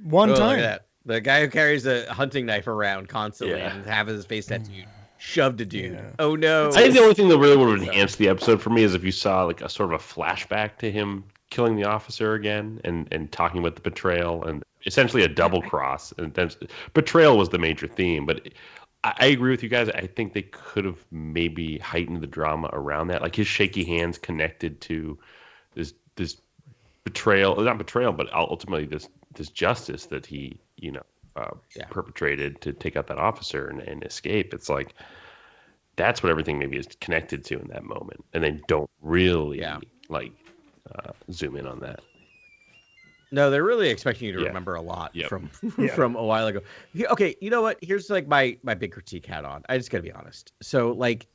One time. Look at that. The guy who carries a hunting knife around constantly and have his face tattooed shoved a dude. Yeah. Oh no! I think the only thing that really would have enhanced the episode for me is if you saw like a sort of a flashback to him killing the officer again and talking about the betrayal and essentially a double cross. And then betrayal was the major theme, but I agree with you guys. I think they could have maybe heightened the drama around that, like his shaky hands connected to this betrayal, not betrayal, but ultimately this justice that he, perpetrated to take out that officer and escape. It's like that's what everything maybe is connected to in that moment, and they don't really zoom in on that. No, they're really expecting you to Yeah. remember a lot Yep. from Yeah. from a while ago. Okay, you know what? Here's like my big critique hat on. I just gotta be honest. So like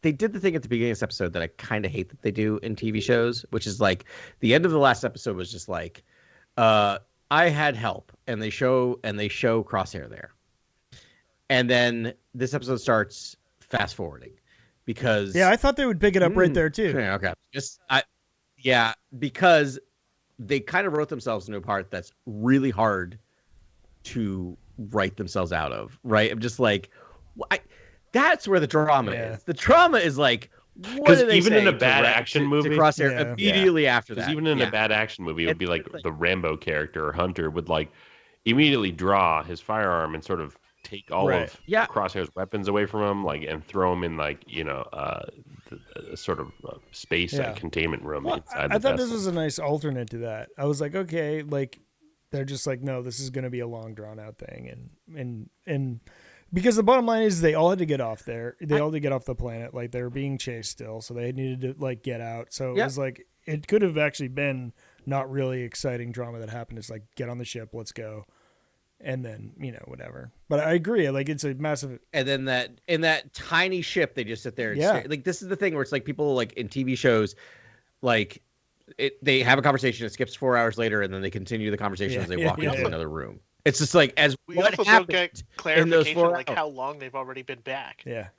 they did the thing at the beginning of this episode that I kind of hate that they do in TV shows, which is like the end of the last episode was just like, I had help, and they show Crosshair there, and then this episode starts fast forwarding because Yeah, I thought they would pick it up right there too. yeah, okay, because they kind of wrote themselves into a part that's really hard to write themselves out of, right? I'm just like, that's where the drama is. The drama is like, what do they even say in a bad action movie, to Crosshair immediately after that? Because even in a bad action movie, it would be like the Rambo character or Hunter would like immediately draw his firearm and sort of take all of Crosshair's weapons away from him, like, and throw him in like sort of space containment room inside. I thought this was a nice alternate to that. I was like, okay, like they're just like, no, this is going to be a long drawn out thing, and because the bottom line is they all had to get off there. They all had to get off the planet. Like they were being chased still, so they needed to like get out. So it was like it could have actually been not really exciting drama that happened. It's like get on the ship, let's go. And then, whatever. But I agree. Like, it's a massive. And then in that tiny ship, they just sit there and stare. Like, this is the thing where it's like people, like, in TV shows, like, they have a conversation, it skips 4 hours later, and then they continue the conversation as they walk into another room. It's just like, we also don't get clarification, like, how long they've already been back. Yeah.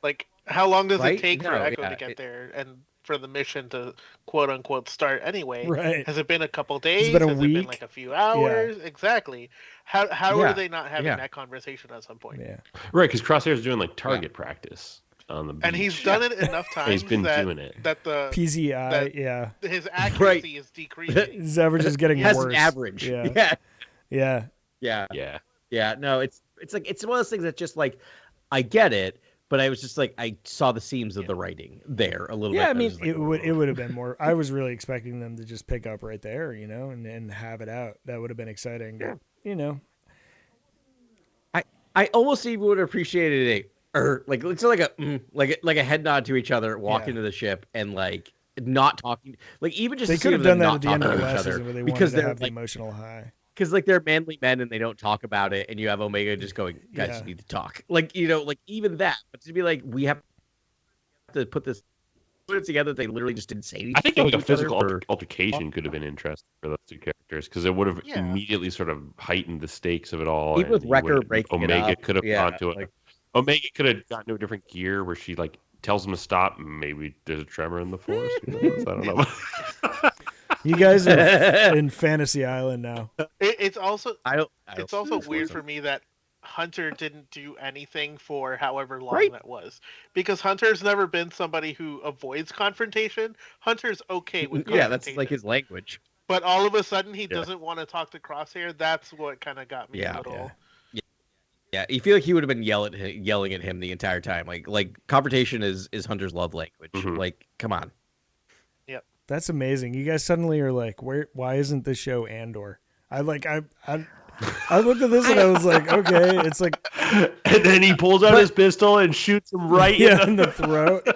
Like, how long does it take for Echo to get there and for the mission to quote unquote start anyway? Right. Has it been a couple days? Has it been a Has week? it been like a few hours? Yeah. Exactly. How are they not having that conversation at some point? Yeah. Right, because Crosshair's doing like target practice on the beach. And he's done it enough times. He's been doing it. That the PZI, his accuracy is decreasing. His average is getting has worse. An average. Yeah. No, it's like it's one of those things that just like I get it, but I was just like I saw the seams of the writing there a little bit. Yeah, I mean it would have been more. I was really expecting them to just pick up right there, and have it out. That would have been exciting. But, I almost even would have appreciated it, or like it's like a head nod to each other, walk into the ship, and like not talking. Like even just they could have done that at the end of the last season where they because wanted to have like, the emotional high. Because like they're manly men and they don't talk about it, and you have Omega just going, guys, you need to talk. Like like even that, but to be like, we have to put it together. They literally just didn't say anything. I think like a physical altercation could have been interesting for those two characters because it would have immediately sort of heightened the stakes of it all. Even with Wrecker breaking Omega it up. could have gone to it. Omega could have gotten to a different gear where she like tells him to stop. Maybe there's a tremor in the force. I don't know. You guys are in Fantasy Island now. It's also it's also weird for me that Hunter didn't do anything for however long that was, because Hunter's never been somebody who avoids confrontation. Hunter's okay with confrontation. Yeah, that's like his language. But all of a sudden he doesn't want to talk to Crosshair. That's what kind of got me a little. Yeah, you feel like he would have been yelling at him the entire time. Like confrontation is Hunter's love language. Mm-hmm. Like, come on. Yep. That's amazing. You guys suddenly are like, why isn't this show Andor? I looked at this and I was like, okay, it's like, and then he pulls out his pistol and shoots him right in the throat.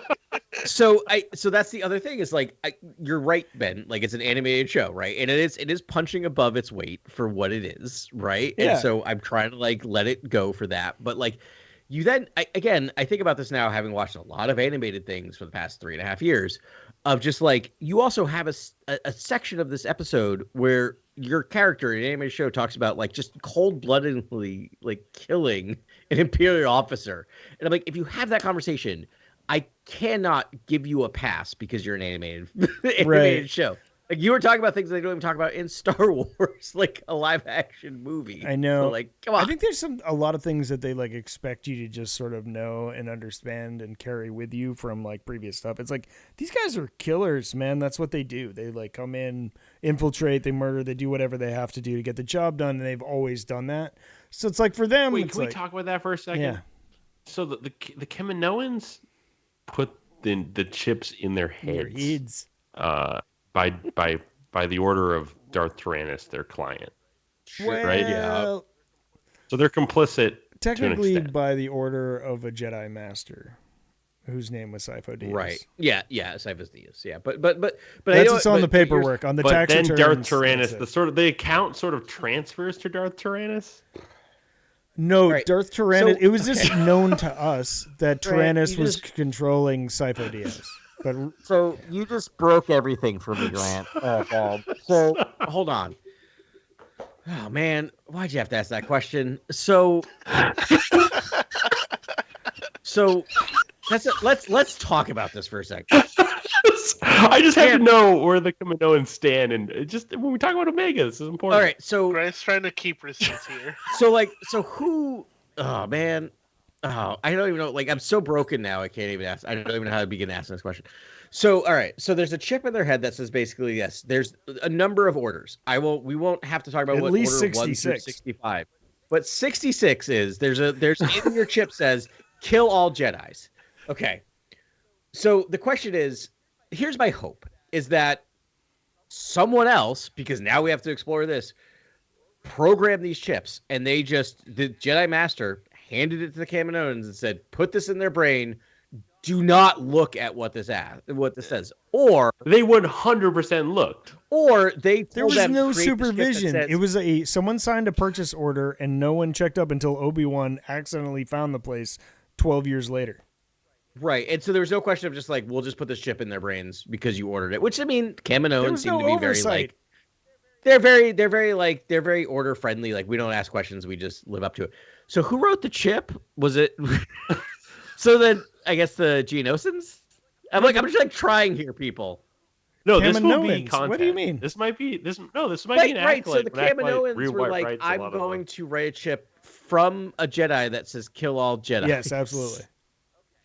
So that's the other thing is like you're right, Ben. Like it's an animated show, right? And it is punching above its weight for what it is, right? Yeah. And so I'm trying to like let it go for that. But like you then I think about this now, having watched a lot of animated things for the past 3.5 years, of just like you also have a section of this episode where your character in an animated show talks about like just cold-bloodedly like killing an Imperial officer. And I'm like, if you have that conversation, I cannot give you a pass because you're an animated show. Like you were talking about things they don't even talk about in Star Wars, like a live action movie. I know. So like, come on. I think there's a lot of things that they like expect you to just sort of know and understand and carry with you from like previous stuff. It's like these guys are killers, man. That's what they do. They like come in, infiltrate, they murder, they do whatever they have to do to get the job done, and they've always done that. So it's like for them. Wait, can we talk about that for a second? Yeah. So the Kaminoans put the chips in their heads. By the order of Darth Tyrannus, their client. Well, right? Yeah. So they're complicit Technically to an extent. by the order of a Jedi Master, whose name was Sifo Dyas. Right. Yeah. Cyphus Diaz. Yeah. But I That's know, what's on the but you're- paperwork. On the But tax then Darth returns. Tyrannus, that's it. the account sort of transfers to Darth Tyrannus. No, Right. Darth Tyrannus. So- It was just known to us that Tyrannus you was just- controlling Sifo Dyas. But So you just broke everything for me, Grant. Oh God. So hold on. Oh man, why'd you have to ask that question? So let's talk about this for a second. I just have to know where the Kaminoans stand, and just when we talk about Omega, this is important. All right, so Grant's trying to keep receipts here. so who? Oh man, oh I don't even know. Like I'm so broken now, I can't even ask. I don't even know how to begin asking this question. So all right, so there's a chip in their head that says basically yes. There's a number of orders. We won't have to talk about At what least order 1 through 66. 65. But 66 is there's in your chip says kill all Jedis. Okay. So the question is, here's my hope, is that someone else, because now we have to explore this, program these chips, and the Jedi Master handed it to the Kaminoans and said, put this in their brain, do not look at what this says. Or They 100% looked. they there told was them, no create the chip that supervision. says- It was someone signed a purchase order and no one checked up until Obi-Wan accidentally found the place 12 years later. Right, and so there was no question of just like, we'll just put this chip in their brains because you ordered it. Which I mean, There Kaminoans was seem no to be very oversight. they're very order friendly. Like we don't ask questions, we just live up to it. So who wrote the chip? Was it? So then I guess the Geonosians. I'm just like trying here, people. No, this will be Kaminoans. content. What do you mean? This might be this. No, this might be an Right. So acolyte. the An acolyte Kaminoans were like, rewrites a I'm lot of going them. to write a chip from a Jedi that says kill all Jedi. Yes, absolutely.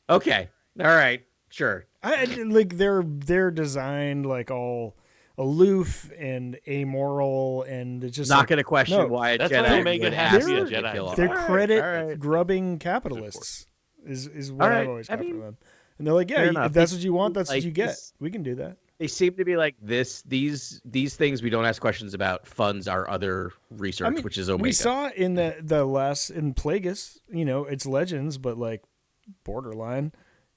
Okay. All right. Sure. Like they're designed like all aloof and amoral, and it's just Not like, going to question no, why a that's Jedi why they make would it ask have to be a you to Jedi. kill all- they're all right, credit all right. grubbing capitalists is what All right, I've always I got from mean, them. And they're like, fair yeah, enough. if that's what you want, that's Like, what you get. this- We can do that. They seem to be like this. These things we don't ask questions about funds our other research, which is Omega. We saw in the last in Plagueis, it's legends, but like borderline.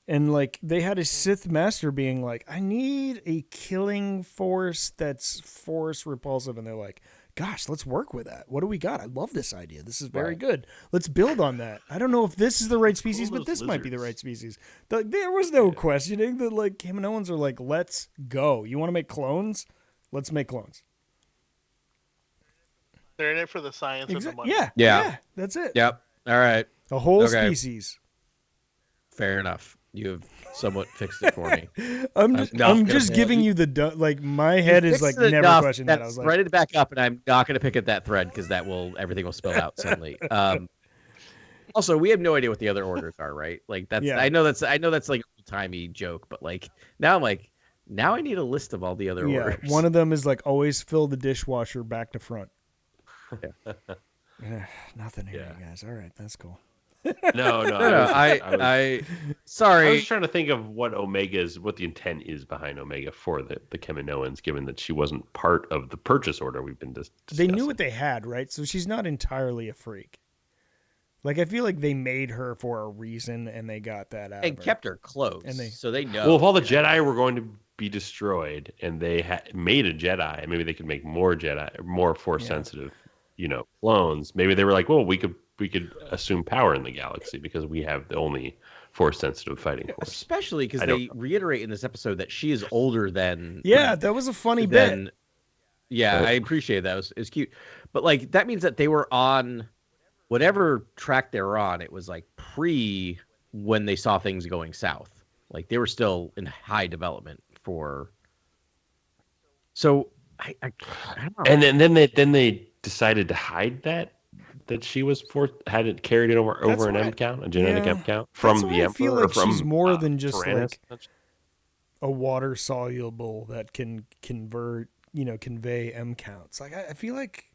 And like they had a Sith master being like, I need a killing force that's force repulsive. And they're like, gosh, let's work with that. What do we got? I love this idea. This is very good. Let's build on that. I don't know if this is the right species, but this might be the right species. There was no questioning that like Kaminoans are like, let's go. You want to make clones? Let's make clones. They're in it for the science and the money. Yeah. That's it. Yep. All right. A whole Okay. species. Fair enough. You have somewhat fixed it for me. I'm not just gonna- giving you the like my head is like Fixed it never enough questioned that. I that's was like, ready to back up, and I'm not going to pick at that thread because everything will spill out suddenly. Also, we have no idea what the other orders are, right? Like that's Yeah. I know that's like an old timey joke, but like now I'm like now I need a list of all the other yeah. orders. One of them is like always fill the dishwasher back to front. Nothing here, you guys. All right, that's cool. No. I sorry. I was trying to think of what the intent is behind Omega for the Kaminoans, given that she wasn't part of the purchase order we've been discussing. They knew what they had, right? So she's not entirely a freak. Like I feel like they made her for a reason, and they got that out and of her. kept her close, And they- so they know. Well, if all the Jedi were going to be destroyed, and they made a Jedi, maybe they could make more Jedi, more Force sensitive, clones. Maybe they were like, well, we could assume power in the galaxy because we have the only Force sensitive fighting force. Especially because I they don't- reiterate in this episode that she is older than. Yeah, that was a funny bit. Yeah, I appreciate that. It was cute, but like that means that they were on whatever track they were on. It was like pre when they saw things going south. Like they were still in high development for. So I don't know. And then they decided to hide that she was had it carried it over an why- M count, a genetic yeah. M count from That's the why Emperor. I feel or like from, she's more than just Tyrannus. a water soluble that can convey M counts. Like I feel like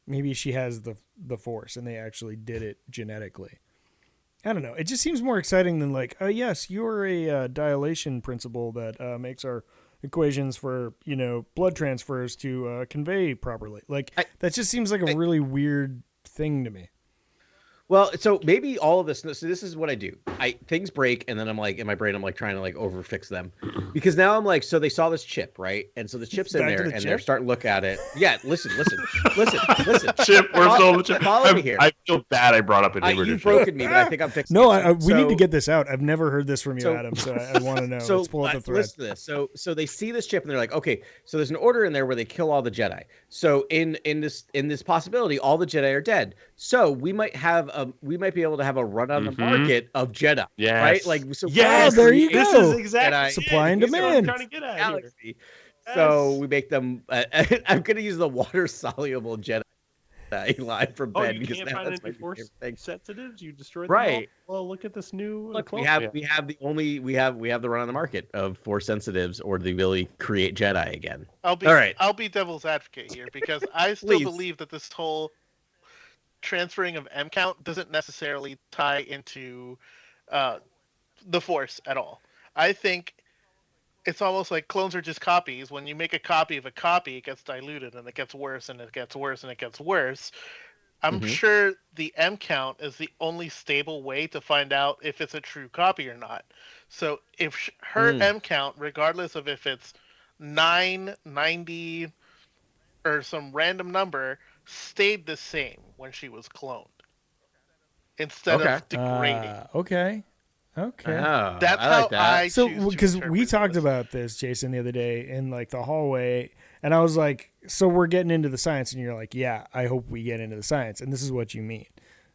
maybe she has the force and they actually did it genetically. I don't know. It just seems more exciting than like, oh yes, you're a dilation principle that makes our equations for blood transfers to convey properly. Like that just seems like a really weird thing to me. Well, so maybe all of this. So this is what I do. Things break, and then I'm like, in my brain, I'm like trying to like overfix them, because now I'm like, so they saw this chip, right? And so the chip's in Back to there, the and they're chip? starting to look at it. Yeah, listen. Chip, we're so much. Follow me here. I feel bad I brought up inhibitor You've chip. broken me, but I think I'm fixing No, it. we need to get this out. I've never heard this from you, So- Adam. So I want to know. Let's pull up the thread. Listen to this. So they see this chip and they're like, okay, so there's an order in there where they kill all the Jedi. So in this possibility, all the Jedi are dead. So we might be able to have a run on the market of Jedi. Yes. Right? Like so Yes, there you This go. is exactly Supply and This is what I'm demand. trying to get at here. galaxy. So we make them. I'm going to use the water soluble Jedi line from Oh, Ben you because can't now find that's my any force favorite thing. sensitives. You destroyed Right. them all. Well, look at this new. Look, we clone. have Yeah. we have the run on the market of force sensitives or the ability to create Jedi again. All right. I'll be devil's advocate here because I still Please. believe that this whole transferring of M count doesn't necessarily tie into the Force at all. I think it's almost like clones are just copies. When you make a copy of a copy, it gets diluted and it gets worse and it gets worse and it gets worse. I'm sure the M count is the only stable way to find out if it's a true copy or not. So if her M count, regardless of if it's 9, 90, or some random number, stayed the same when she was cloned instead of degrading. Okay. Oh, That's I how like that. I So choose to because we interpret talked this. about this, Jason, the other day in like the hallway, and I was like, so we're getting into the science, and you're like, yeah, I hope we get into the science, and this is what you mean,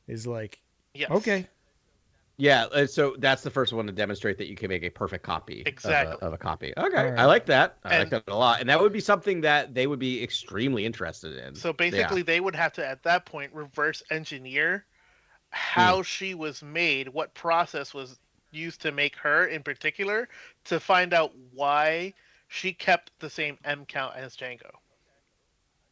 is like, Yes. okay, Yeah, so that's the first one to demonstrate that you can make a perfect copy Exactly. of a copy. Okay, All I like that. I like And- that a lot. And that would be something that they would be extremely interested in. So basically, they would have to, at that point, reverse engineer how she was made, what process was used to make her in particular, to find out why she kept the same M count as Django.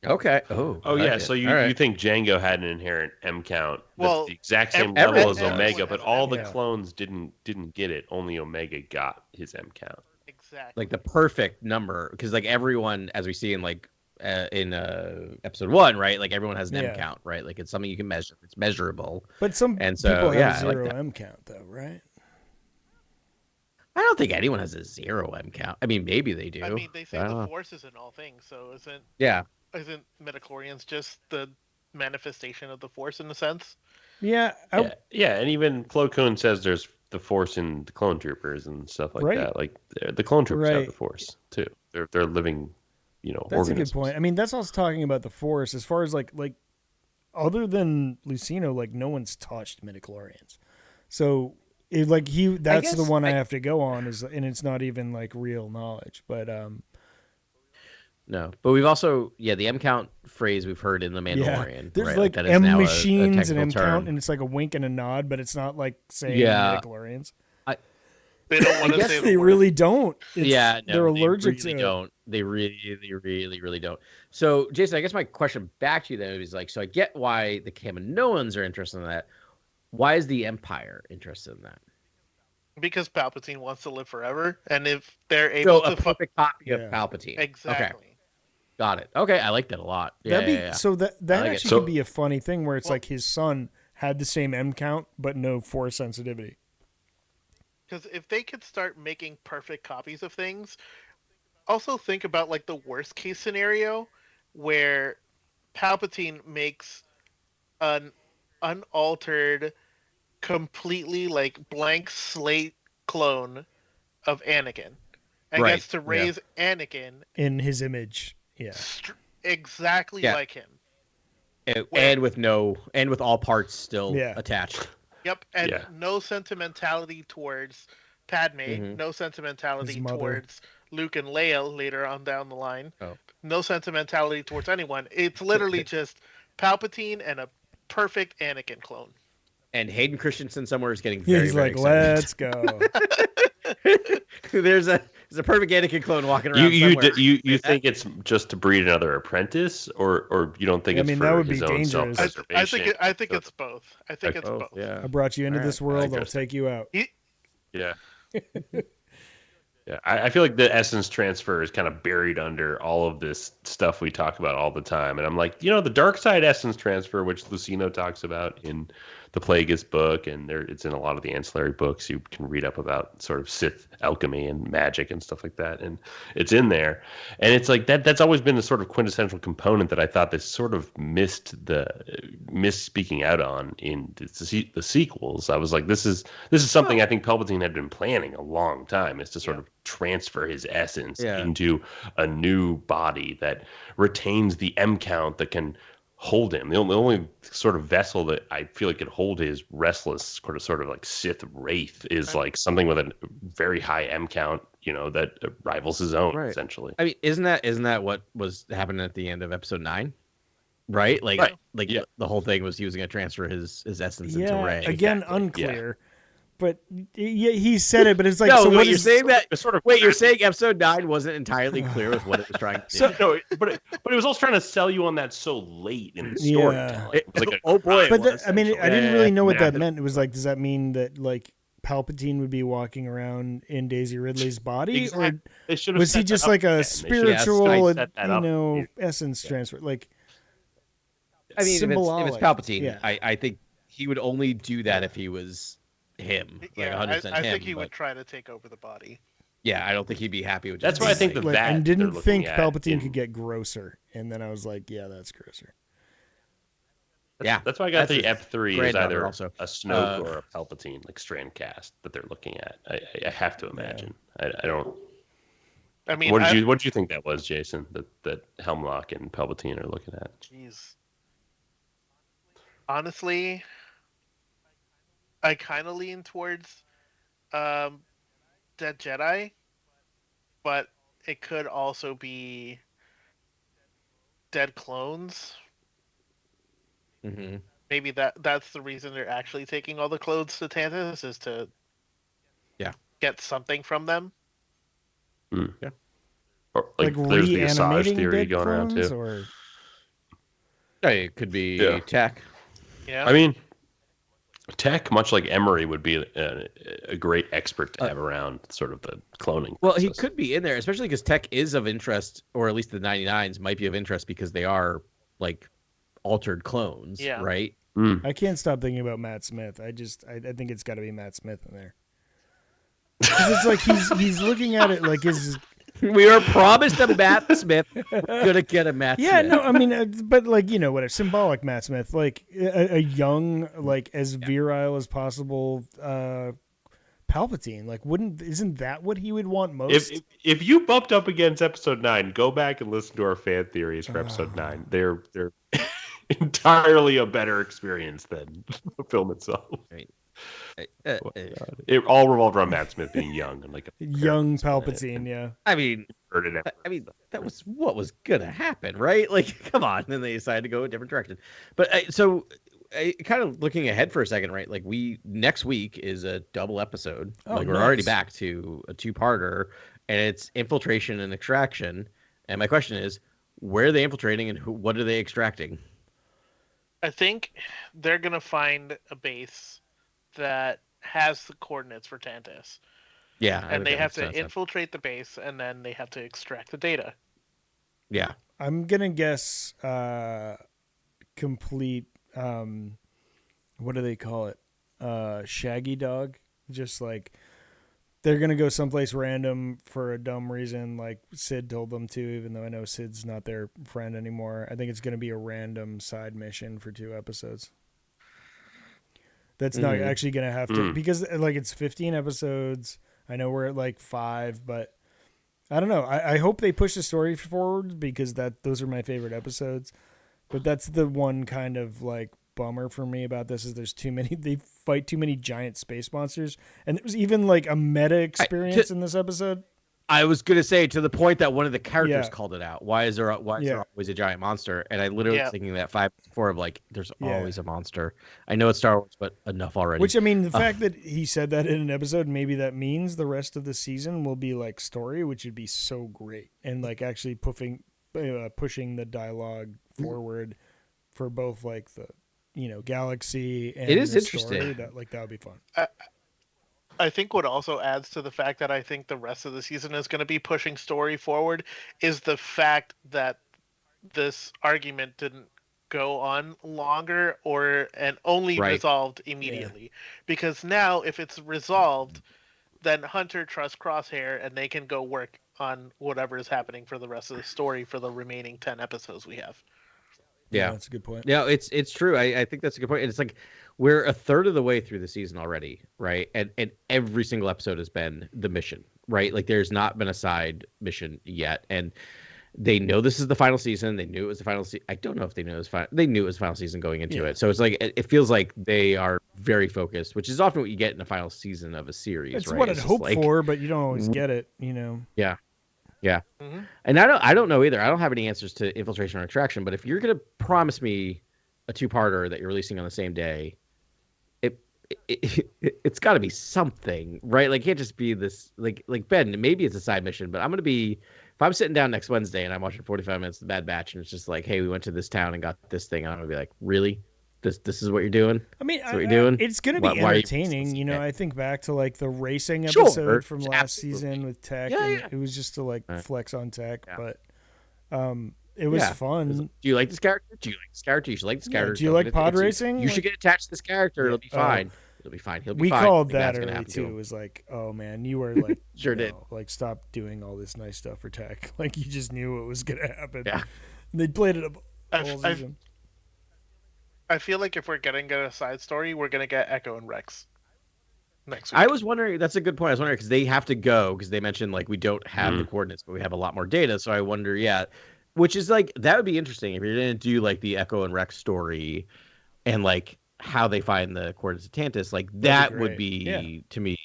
Okay. Oh. Oh I yeah, like so it. you, All right. you think Django had an inherent M count that's Well, the exact same every- level as everyone Omega, has but an all M the count. clones didn't get it. Only Omega got his M count. Exactly. Like the perfect number, because like everyone, as we see in like episode 1, right? Like everyone has an Yeah. M count, right? Like it's something you can measure. It's measurable. but some And so, people have yeah, I a like 0 that. M count though, right? I don't think anyone has a 0 M count. I mean, maybe they do. I mean, they say I don't the know. Force is in all things, so Yeah. isn't midichlorians just the manifestation of the Force in a sense? Yeah, Yeah, and even Plo Koon says there's the Force in the clone troopers and stuff like Right. that. Like the clone troopers have Right. the Force too. They're living, that's organisms. a good point. I mean, that's also talking about the Force as far as like other than Lucino, like no one's touched midichlorians, so. That's the guess one I have to go on and it's not even like real knowledge, but No, but we've also the M count phrase we've heard in the Mandalorian. there's right? like that is M now a machines and technical M count, term. and it's like a wink and a nod, but it's not like saying Yeah. midichlorians. They don't want to guess say the They word. really don't. It's, No, they're allergic they really to it. don't. They really don't. So, Jason, I guess my question back to you then is like, so I get why the Kaminoans are interested in that. Why is the Empire interested in that? Because Palpatine wants to live forever, and if they're able So a to perfect copy of Yeah. Palpatine. exactly. Okay, got it. Okay, I like that a lot. That'd be Yeah. so that I like it. actually So- could be a funny thing where it's Well- like his son had the same M count but no force sensitivity. Because if they could start making perfect copies of things, also think about like the worst case scenario where Palpatine makes an unaltered, completely like blank slate clone of Anakin and Right, gets to yeah. raise Anakin In his image. Yeah. exactly Yeah. like him. And with all parts still Yeah. attached. Yep, and Yeah. no sentimentality towards Padme, Mhm. no sentimentality His mother. towards Luke and Leia later on down the line. Oh. No sentimentality towards anyone. It's literally just Palpatine and a perfect Anakin clone. And Hayden Christensen somewhere is getting very, He's very like, excited. let's go. there's a perfect Anakin clone walking around You somewhere. you think it's just to breed another apprentice, or you don't think I it's mean, for that would his be own dangerous. self-preservation? I think it's both. I think it's Oh, both. yeah. I brought you into All this right. world, I'll Interesting. take you out. Yeah. Yeah, I feel like the essence transfer is kind of buried under all of this stuff we talk about all the time. And I'm like, the dark side essence transfer, which Lucino talks about in the Plagueis book, and it's in a lot of the ancillary books. You can read up about sort of Sith alchemy and magic and stuff like that. And it's in there. And it's like that's always been the sort of quintessential component that I thought they sort of missed speaking out on in the sequels. I was like, this is something I think Palpatine had been planning a long time, is to sort of transfer his essence into a new body that retains the M count that can hold him. The only sort of vessel that I feel like could hold his restless sort of like Sith wraith is like something with a very high M count, that rivals his own, essentially. I mean, isn't that what was happening at the end of episode 9? Right? The whole thing was using a transfer his essence into Rey. Again, unclear. But he said it, but it's like, no, so what what you're is saying that wait, you're saying episode 9 wasn't entirely clear with what it was trying to do. No, but it was also trying to sell you on that so late in the storytelling. It was like oh boy. But I mean, I didn't really know what that meant. It was like, does that mean that like Palpatine would be walking around in Daisy Ridley's body, or was he just like a spiritual, essence transfer? Like, I mean, if it's Palpatine, yeah. I think he would only do that if he was him, like 100% I him. think he would try to take over the body. Yeah, I don't think he'd be happy with. That's why I think that. And didn't think Palpatine could get grosser, and then I was like, yeah, that's grosser. That's why I got the F3 is either also a Snoke or a Palpatine, like strand cast that they're looking at. I have to imagine. I don't. I mean, what did you think that was, Jason? That Hemlock and Palpatine are looking at? Jeez. Honestly, I kind of lean towards Dead Jedi, but it could also be Dead Clones. Mm-hmm. Maybe that's the reason they're actually taking all the clothes to Tantus, is to get something from them. Yeah. Or there's the Asajj theory going around too. Or... It could be tech. Yeah. I mean, Tech, much like Emery, would be a great expert to have around sort of the cloning. Well, he could be in there, especially because Tech is of interest, or at least the 99s might be of interest because they are like altered clones, right? I can't stop thinking about Matt Smith. I think it's got to be Matt Smith in there. Because it's like he's looking at it like his... We were promised a Matt Smith. We're gonna get a Matt Smith. Yeah, no, I mean, but like, whatever, symbolic Matt Smith, like a young, like as virile as possible Palpatine. Like, isn't that what he would want most? If you bumped up against episode 9, go back and listen to our fan theories for episode 9. They're entirely a better experience than the film itself. Right. It all revolved around Matt Smith being young and like a young Palpatine. Yeah, I mean, that was what was gonna happen, right? Like, come on. Then they decided to go a different direction. But kind of looking ahead for a second, right? Like, next week is a double episode. We're already back to a 2-parter, and it's infiltration and extraction. And my question is, where are they infiltrating, and what are they extracting? I think they're gonna find a base that has the coordinates for Tantus. Yeah, and they have to infiltrate the base, and then they have to extract the data. Yeah, I'm gonna guess complete. What do they call it? Shaggy dog. Just like they're gonna go someplace random for a dumb reason, like Sid told them to. Even though I know Sid's not their friend anymore, I think it's gonna be a random side mission for 2 episodes. That's not actually going to have to, because like it's 15 episodes. I know we're at like 5, but I don't know. I hope they push the story forward, because those are my favorite episodes. But that's the one kind of like bummer for me about this, is they fight too many giant space monsters. And there was even like a meta experience in this episode. I was gonna say, to the point that one of the characters called it out. Why is there always a giant monster? And I literally was thinking that 5 before of like, there's always a monster. I know it's Star Wars, but enough already. Which, I mean, the fact that he said that in an episode, maybe that means the rest of the season will be like story, which would be so great, and like actually pushing the dialogue forward for both like the galaxy and it is the interesting. Story. That would be fun. I think what also adds to the fact that I think the rest of the season is going to be pushing story forward is the fact that this argument didn't go on longer or and only Right. resolved immediately. Because now if it's resolved, then Hunter trusts Crosshair and they can go work on whatever is happening for the rest of the story for the remaining 10 episodes we have. Yeah, Yeah. that's a good point. Yeah, it's true. I think that's a good point. And it's like we're a third of the way through the season already, right? And every single episode has been the mission, right? Like there's not been a side mission yet. And they know this is the final season. They knew it was the final season. I don't know if they knew it was final. They knew it was the final season going into Yeah. it. So it's like it feels like they are very focused, which is often what you get in the final season of a series. It's right? what I'd just hope like, for, but you don't always get it, you know. Yeah. Yeah. Mm-hmm. And I don't know either. I don't have any answers to infiltration or extraction, but if you're going to promise me a two-parter that you're releasing on the same day, it's got to be something, right? Like it can't just be this like Ben, maybe it's a side mission, but I'm going to be if I'm sitting down next Wednesday and I'm watching 45 minutes of the Bad Batch and it's just like, "Hey, we went to this town and got this thing." And I'm going to be like, "Really? This is what you're doing?" I mean, That's what you're doing? it's going to Why be are you- entertaining. You know, I think back to like the racing Sure, episode from last absolutely. season with Tech. Yeah, and yeah. It was just to like flex on Tech, Yeah. but it was Yeah. fun. Do you like this character? Do you like this character? You should like this Yeah, character. do you Don't like get pod it's- racing? You should get attached to this character. It'll be Oh. fine. It'll be fine. He'll be We fine. called Like, that that's gonna early happen to too. him. It was like, oh man, you were like, Sure you did. know, like stop doing all this nice stuff for Tech. Like you just knew it was gonna happen. Yeah. And they played it up all I've- season. I feel like if we're getting a side story, we're going to get Echo and Rex next week. I was wondering. That's a good point. I was wondering because they have to go because they mentioned like we don't have the coordinates, but we have a lot more data. So I wonder, yeah, which is like that would be interesting if you're gonna do like the Echo and Rex story, and like how they find the coordinates of Tantus. Like that would great. be Yeah. to me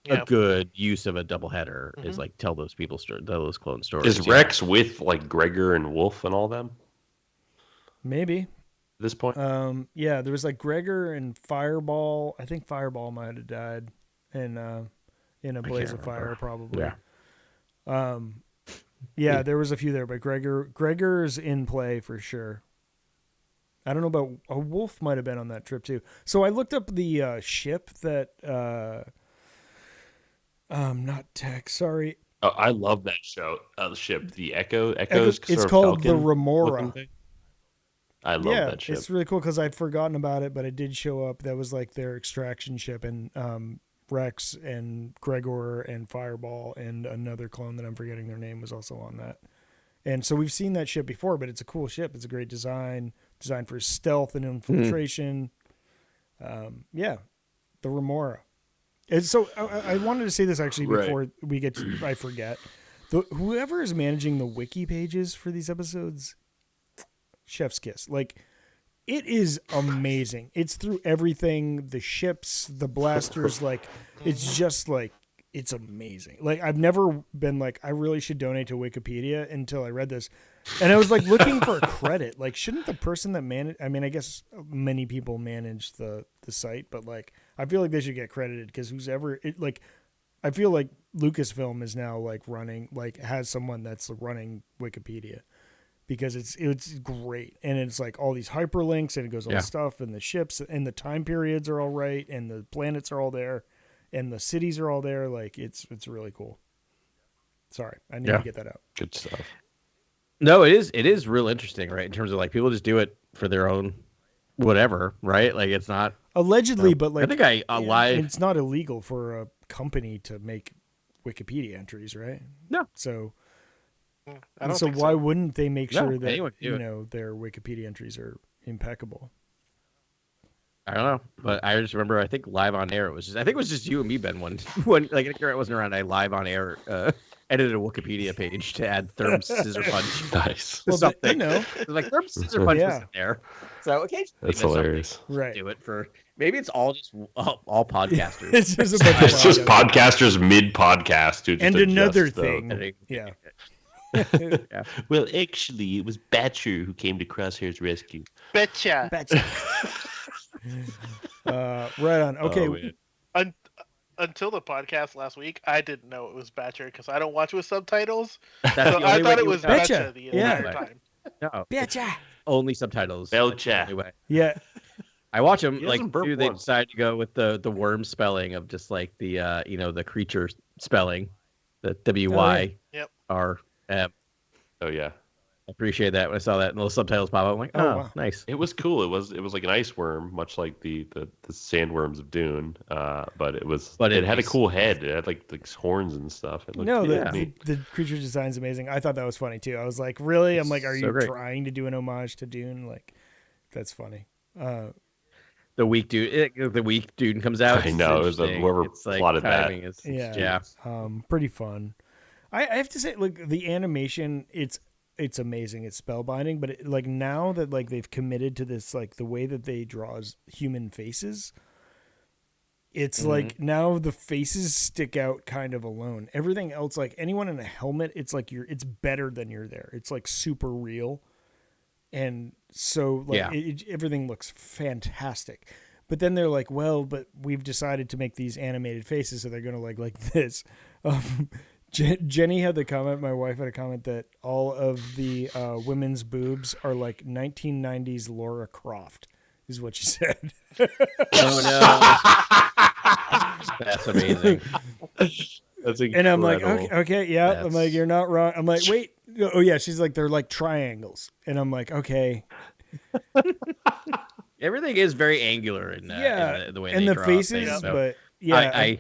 Yeah. a good use of a doubleheader. Is Mhm. like tell those people those clone stories. Is yeah. Rex with like Gregor and Wolf and all them Maybe. at this point? Yeah, there was like Gregor and Fireball. I think Fireball might have died in a blaze of fire, probably. Yeah. Yeah, there was a few there, but Gregor's in play for sure. I don't know about a Wolf might have been on that trip too. So I looked up the ship that not Tech, sorry. Oh, I love that show. The ship, the Echoes. It's sort of called the Falcon Remora. looking thing. I love Yeah, that ship. it's really cool because I'd forgotten about it, but it did show up. That was like their extraction ship, and Rex and Gregor and Fireball and another clone that I'm forgetting their name was also on that. And so we've seen that ship before, but it's a cool ship. It's a great designed for stealth and infiltration. Yeah, the Remora. And so I wanted to say this actually before we get to, I forget. Whoever is managing the wiki pages for these episodes, chef's kiss. Like, it is amazing. It's through everything, the ships, the blasters, like, it's just like, it's amazing. Like, I've never been like, I really should donate to Wikipedia until I read this. And I was like looking for credit. Like, shouldn't the person that I mean, I guess many people manage the site, but like, I feel like they should get credited because I feel like Lucasfilm is now like running, like has someone that's running Wikipedia because it's great. And it's like all these hyperlinks and it goes all this stuff and the ships and the time periods are all right and the planets are all there and the cities are all there. Like it's really cool. Sorry. I need to get that out. Good stuff. No, it is real interesting, right? In terms of like people just do it for their own whatever, right? Like it's not Allegedly, but like I think it's not illegal for a company to make Wikipedia entries, right? No. So I don't so think why so. wouldn't they make No, sure that anyone can do it. their Wikipedia entries are impeccable? I don't know, but I just remember I think live on air it was just you and me, Ben, one like I think it wasn't around. I live on air edited a Wikipedia page to add Therm's scissor punch. Nice. Well, something. you know, It was like Therm's scissor punch was Yeah. in there. So occasionally That's there's something hilarious. right? do it for maybe it's all just all podcasters. It's just a bunch of It's just podcasts. podcasters mid podcast who just And adjust another the- thing, editing. yeah. Well, actually, it was Batcher who came to Crosshair's rescue. Betcha. Right on. Okay, Oh, man. Until the podcast last week, I didn't know it was Batcher because I don't watch with subtitles. That's So the I only way thought it you was would know. Betcha. Betcha the Yeah. entire time. No, Betcha. only subtitles. Belcha. Anyway, Yeah. I watch them He like doesn't burp too. They once. decide to go with the worm spelling of just like the the creature spelling, the Oh yeah. WYRM. I Oh yeah. appreciate that when I saw that and those subtitles pop up. I'm like, Oh oh, wow. nice. It was cool. It was like an ice worm, much like the sandworms of Dune. But But it it had a makes cool head. It had like horns and stuff. It looked No, Yeah. neat. the creature design's amazing. I thought that was funny too. I was like, really? I'm like, are so you great. trying to do an homage to Dune? Like, that's funny. The week dude comes out. I It's know. It was interesting. whoever It's like plotted that. timing is Yeah. yeah. Pretty fun. I have to say, like the animation, it's amazing. It's spellbinding. But like now that like they've committed to this, like the way that they draw human faces, it's like now the faces stick out kind of alone. Everything else, like anyone in a helmet, it's like it's better than you're there. It's like super real, and so like everything looks fantastic. But then they're like, well, but we've decided to make these animated faces, so they're gonna like this. Jenny had the comment. My wife had a comment that all of the women's boobs are like 1990s Laura Croft, is what she said. Oh no. That's amazing. That's incredible. And I'm like, okay, yeah. I'm like, you're not wrong. I'm like, wait. Oh yeah. She's like, they're like triangles, and I'm like, okay. Everything is very angular in the way and they the draw faces, things, so but yeah.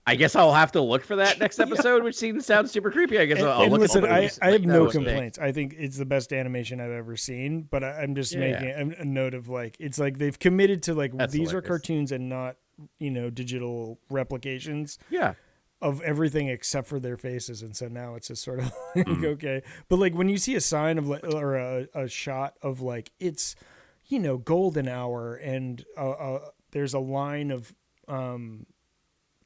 I guess I'll have to look for that next episode, which sounds super creepy. I guess I'll and look listen, at I have no complaints. I think it's the best animation I've ever seen, but I'm just making a note of like, it's like they've committed to like, these are cartoons and not, digital replications. Yeah. Of everything except for their faces, and so now it's just sort of like, okay. But like when you see a sign of like, or a shot of like, it's golden hour, and there's a line of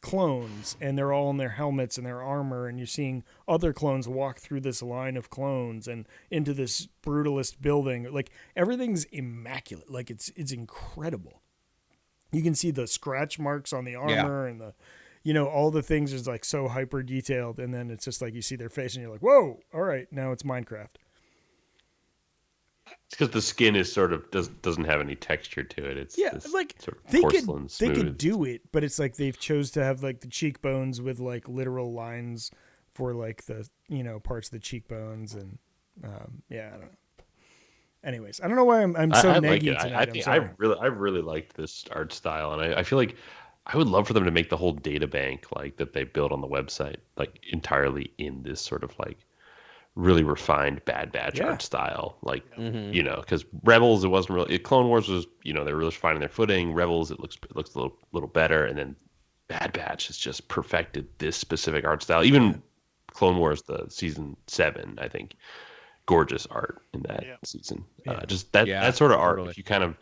clones, and they're all in their helmets and their armor, and you're seeing other clones walk through this line of clones and into this brutalist building. Like everything's immaculate. Like it's incredible. You can see the scratch marks on the armor and the all the things is like so hyper detailed, and then it's just like you see their face and you're like, whoa, all right, now it's Minecraft. It's because the skin is sort of doesn't have any texture to it. It's like sort of they porcelain could do it, but it's like they've chose to have like the cheekbones with like literal lines for like the parts of the cheekbones, and I don't know. Anyways, I don't know why I'm so neggy like tonight. I really liked this art style, and I feel like I would love for them to make the whole data bank like that they built on the website like entirely in this sort of like really refined Bad Batch art style, like because Rebels it wasn't really Clone Wars was they were really finding their footing. Rebels it looks a little better, and then Bad Batch has just perfected this specific art style. Even Clone Wars the season 7, I think, gorgeous art in that season. Just that sort of art. Totally. If you kind of,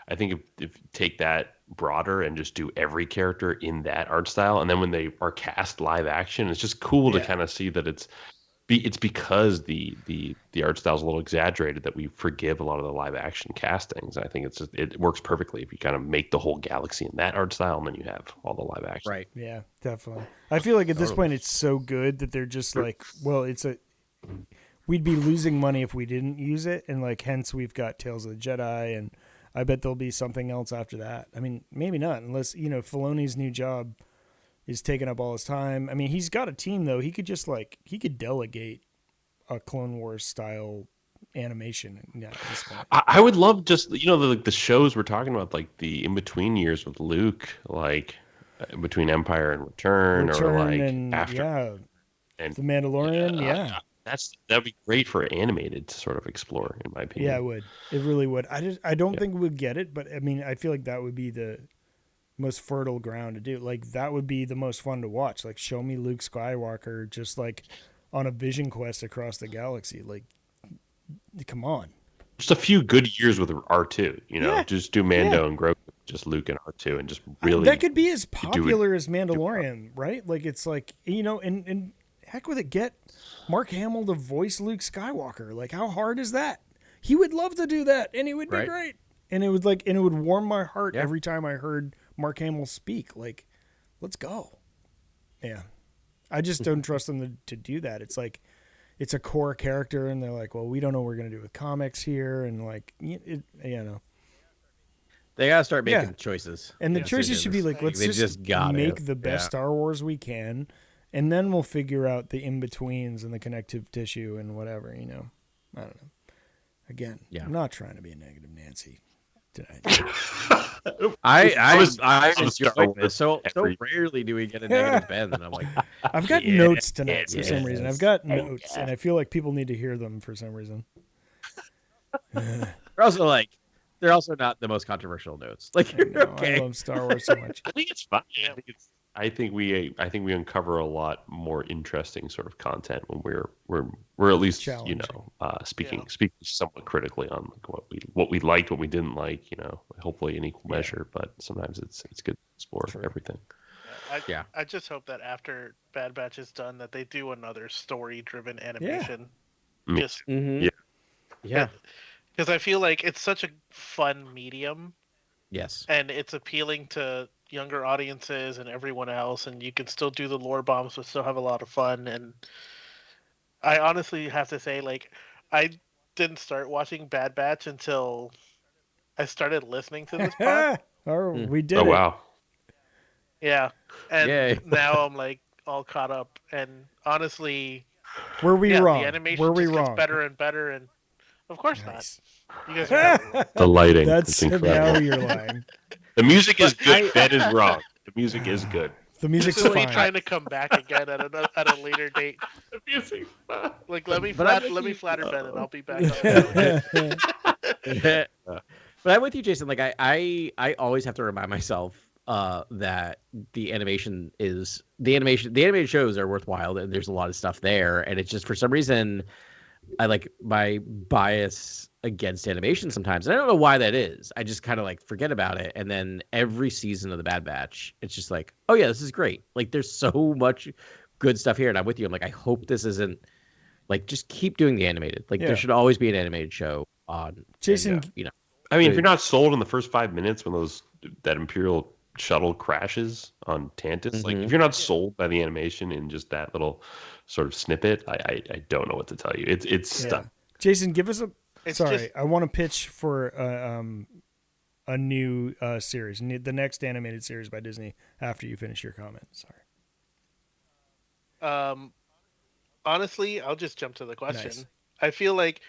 I think if you take that broader and just do every character in that art style, and then when they are cast live action, it's just cool to kind of see that it's because the art style is a little exaggerated that we forgive a lot of the live action castings. I think it works perfectly if you kind of make the whole galaxy in that art style, and then you have all the live action. Right. Yeah, definitely. I feel like at this point it's so good that they're just like, well, we'd be losing money if we didn't use it, and like hence we've got Tales of the Jedi, and I bet there'll be something else after that. I mean, maybe not, unless Filoni's new job is taking up all his time. I mean, he's got a team though. He could just he could delegate a Clone Wars style animation at this point. I would love just the shows we're talking about, like the in between years with Luke, like between Empire and Return or like and, after and The Mandalorian. That'd be great for animated to sort of explore, in my opinion. Yeah, it would. It really would. I don't think we'd get it, but I mean, I feel like that would be the most fertile ground to do. Like that would be the most fun to watch. Like show me Luke Skywalker just like on a vision quest across the galaxy. Like, come on. Just a few good years with R2. Just do Mando and Grogu, just Luke and R2, and just really that could be as popular as Mandalorian, right? Like it's like and heck with it, get Mark Hamill to voice Luke Skywalker. Like how hard is that? He would love to do that, and it would be great. And it would warm my heart every time I heard Mark Hamill speak. Like, let's go. Yeah, I just don't trust them to do that. It's like it's a core character, and they're like, well, we don't know what we're gonna do with comics here, and like They gotta start Yeah. making choices. And the choices should be decisions. like, let's they just gotta. make the best Yeah. Star Wars we can, and then we'll figure out the in-betweens and the connective tissue and whatever, I don't know. Again, Yeah. I'm not trying to be a negative Nancy tonight. I I'm enjoy Star this. So every- rarely do we get a negative Ben, and I'm like, I've got yeah, notes tonight for some reason. I've yes. got notes, and I feel like people need to hear them for some reason. They're also not the most controversial notes. Like, I know, okay, I love Star Wars so much. I think it's fun. I think we uncover a lot more interesting sort of content when we're at least Challenging. speaking somewhat critically on like what we liked, what we didn't like. Hopefully in equal measure, but sometimes it's good to explore everything. I just hope that after Bad Batch is done, that they do another story-driven animation. Yeah. Just yeah, because I feel like it's such a fun medium, yes, and it's appealing to younger audiences and everyone else, and you can still do the lore bombs but still have a lot of fun. And I honestly have to say, like, I didn't start watching Bad Batch until I started listening to this pod. We did Oh it. wow. Yeah, and Yay. now I'm like all caught up. And honestly, Were we wrong? the animation Were we just wrong? gets better and better. And of course Nice. not. You guys are never wrong. The lighting. That's it's incredible. now you're lying. The music is good. Ben is wrong. The music is good. The music's This is me fine. trying to come back again at a later date. The music's fun. Like let me But flatter Ben and I'll be back on. But I'm with you, Jason. Like I always have to remind myself that the animated shows are worthwhile, and there's a lot of stuff there. And it's just for some reason, I like my bias against animation sometimes. And I don't know why that is. I just kind of like forget about it. And then every season of the Bad Batch, it's just like, oh yeah, this is great. Like there's so much good stuff here. And I'm with you. I'm like, I hope this isn't like, just keep doing the animated. Like there should always be an animated show on. Jason, and, I mean, if you're not sold in the first 5 minutes when that Imperial shuttle crashes on Tantus, like if you're not sold by the animation in just that little sort of snippet, I don't know what to tell you. It's stuff. Jason, give us a. It's Sorry, just- I want to pitch for a new series, the next animated series by Disney. After you finish your comment, sorry. Honestly, I'll just jump to the question. Nice. I feel like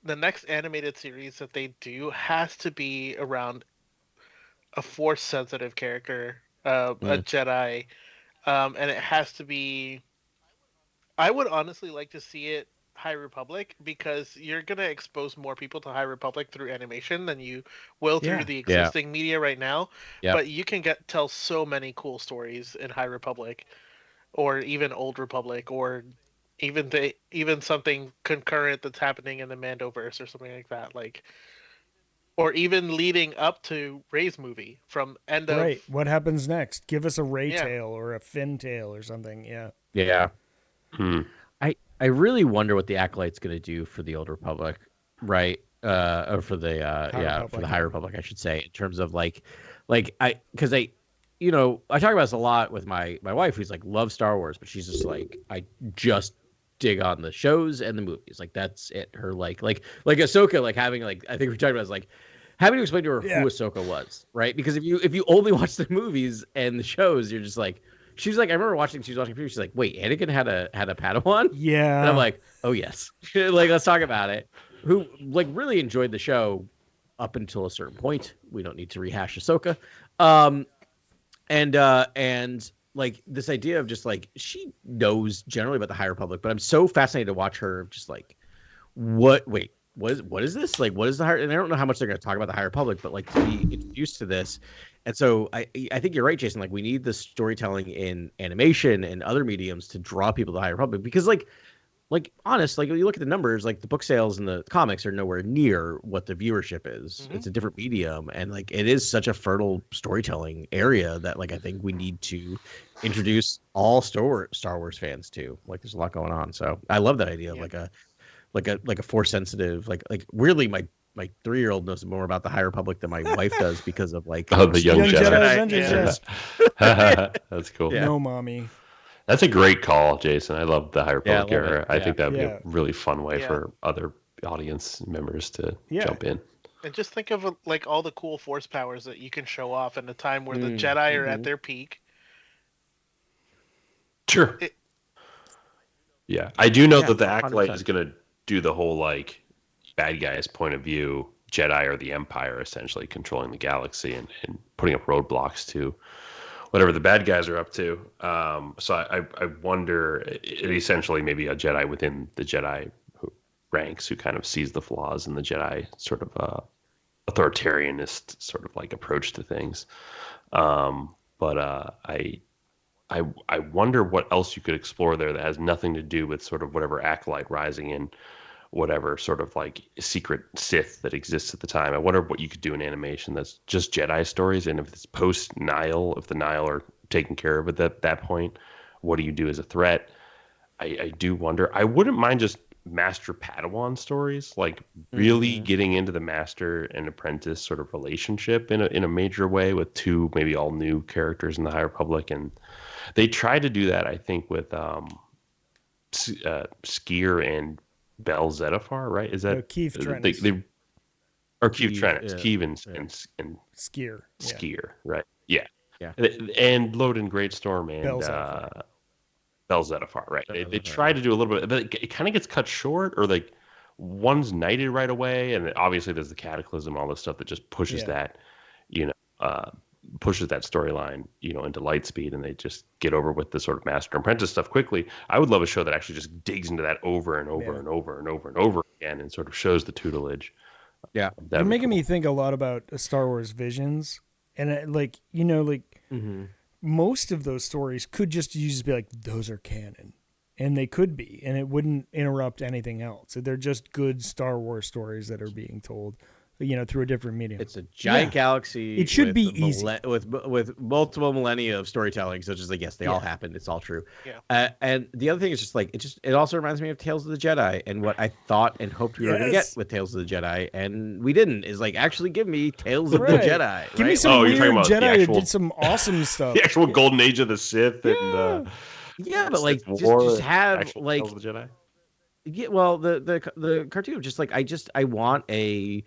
the next animated series that they do has to be around a force sensitive character, a Jedi, and it has to be. I would honestly like to see it High Republic, because you're gonna expose more people to High Republic through animation than you will through the existing media right now. Yep. But you can tell so many cool stories in High Republic, or even Old Republic, or even something concurrent that's happening in the Mandoverse or something like that, like, or even leading up to Rey's movie from end of Right. What happens next? Give us a Ray Yeah. tail or a Finn tail or something. Yeah. Yeah. Hmm. I really wonder what the Acolyte's going to do for the Old Republic, right? Or for the for the High Republic, I should say, in terms of because I talk about this a lot with my wife, who's like loves Star Wars, but she's just like, I just dig on the shows and the movies, like that's it. Her like Ahsoka, like having I think we talked about is like having to explain to her who Ahsoka was, right? Because if you only watch the movies and the shows, you're just like. She's like, I remember she was watching previews. She's like, wait, Anakin had a Padawan? Yeah. And I'm like, oh yes. Let's talk about it. Who really enjoyed the show up until a certain point. We don't need to rehash Ahsoka. And this idea of just she knows generally about the High Republic, but I'm so fascinated to watch her just what is this? What is the High? And I don't know how much they're going to talk about the High Republic, but to be introduced to this. And so I think you're right, Jason. We need the storytelling in animation and other mediums to draw people to the High Republic, because honest, you look at the numbers, the book sales and the comics are nowhere near what the viewership is. Mm-hmm. It's a different medium, and it is such a fertile storytelling area that I think we need to introduce all Star Wars fans to. There's a lot going on, so I love that idea of a force sensitive, weirdly my 3-year-old knows more about the High Republic than my wife does because of the young Jedi. Avengers. That's cool. Yeah. No, mommy. That's a great call, Jason. I love the High Republic era. I think that would be a really fun way for other audience members to jump in. And just think of like all the cool force powers that you can show off in a time where the Jedi are at their peak. Sure. It, Yeah, I do know Yeah, that the acolyte 100%. is going to do the whole like bad guy's point of view, Jedi or the Empire essentially controlling the galaxy and putting up roadblocks to whatever the bad guys are up to. So I wonder, essentially maybe a Jedi within the Jedi ranks who kind of sees the flaws in the Jedi sort of authoritarianist sort of like approach to things. But I wonder what else you could explore there that has nothing to do with sort of whatever acolyte rising in whatever sort of like secret Sith that exists at the time. I wonder what you could do in animation that's just Jedi stories, and if it's post Nihil, if the Nihil are taken care of at that point, what do you do as a threat? I do wonder. I wouldn't mind just Master Padawan stories, like really getting into the Master and Apprentice sort of relationship in a major way with two maybe all new characters in the High Republic, and they tried to do that I think with Skier and Bell Zettifar, right? Is that Keith they, Trennis. they or Keith Keeve, Trennis, yeah, Keeve yeah. and Skier. Yeah. Skier, right? Yeah, Yeah. and Loden Greatstorm and Bell Zettifar. Bell Zettifar, right? They Zettifar, try to do a little bit, but it kind of gets cut short, or like one's knighted right away, and obviously there's the Cataclysm, all this stuff that just pushes that, you know, pushes that storyline, into Lightspeed, and they just get over with the sort of Master and Apprentice stuff quickly. I would love a show that actually just digs into that over and over and over and over and over again, and sort of shows the tutelage. Yeah. You're making me think a lot about Star Wars Visions, and most of those stories could just use be like those are canon, and they could be, and it wouldn't interrupt anything else. They're just good Star Wars stories that are being told, through a different medium. It's a giant galaxy. It should with be easy with multiple millennia of storytelling. So just like yes, they all happened. It's all true. Yeah. And the other thing is just like it also reminds me of Tales of the Jedi and what I thought and hoped we were going to get with Tales of the Jedi, and we didn't. Is like actually give me Tales of the Jedi. Give me right? some you're weird talking about the Jedi that actual- did some awesome stuff. The actual Golden Age of the Sith and Yeah, but like Sith War, just have actual like Tales of the Jedi. yeah. Well, the cartoon just like I want a.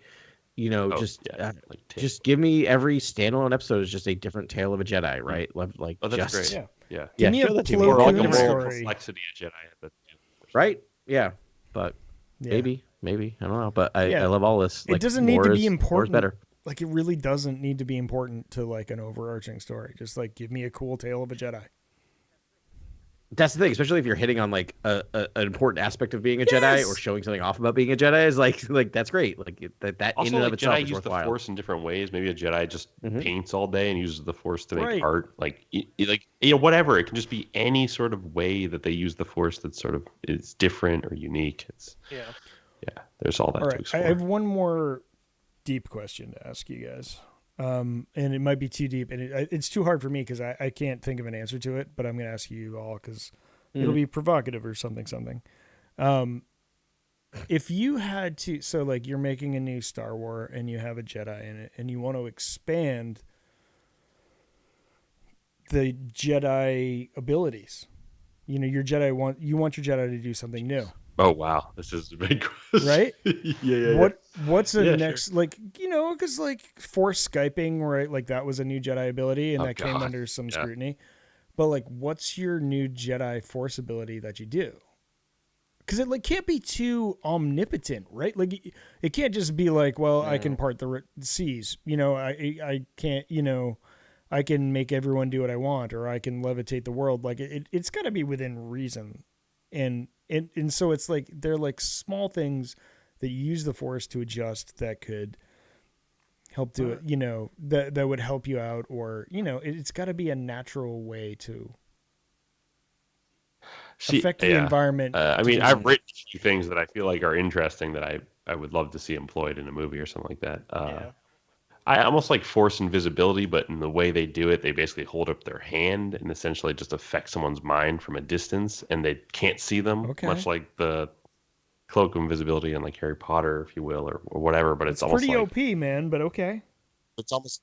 Just give me every standalone episode is just a different tale of a Jedi, right? Like, Oh, that's just, great. Yeah. Give me a show that to me. Or like Plo a Koon moral story. complexity of Jedi. right? Yeah, but maybe I don't know. But I love all this. Like, It doesn't need more to is- be more is important. better. Like it really doesn't need to be important to like an overarching story. Just like give me a cool tale of a Jedi. That's the thing, especially if you're hitting on like an important aspect of being a Jedi or showing something off about being a Jedi is like that's great. Like that Also, in and like of itself Jedi is use the worthwhile. Force in different ways. Maybe a Jedi just paints all day and uses the Force to make Right. art. Like, whatever. It can just be any sort of way that they use the Force that sort of is different or unique. Yeah. There's all that All to right, I explore. have one more deep question to ask you guys, and it might be too deep, and it's too hard for me because I can't think of an answer to it. But I'm going to ask you all because it'll be provocative or something. If you had to, so like you're making a new Star Wars and you have a Jedi in it, and you want to expand the Jedi abilities, your Jedi want your Jedi to do something new. Oh, wow. This is a big question. Right? Yeah. What's the Yeah, next like because like Force Skyping, right? Like that was a new Jedi ability, and Oh, that came God. under some Yeah. scrutiny. But like, what's your new Jedi Force ability that you do? Because it like can't be too omnipotent, right? Like it can't just be like, well, I can part the seas. I can't. I can make everyone do what I want, or I can levitate the world. Like it's got to be within reason, and so it's like they're like small things that you use the Force to adjust that could help do it. That would help you out, or it's got to be a natural way to affect the environment. I to mean, do I've something. written a few things that I feel like are interesting that I would love to see employed in a movie or something like that. I almost like Force invisibility, but in the way they do it, they basically hold up their hand and essentially just affect someone's mind from a distance, and they can't see them. Okay. Much like the cloak of invisibility in like Harry Potter, if you will, or whatever. But it's almost pretty like OP, man. But okay, it's almost.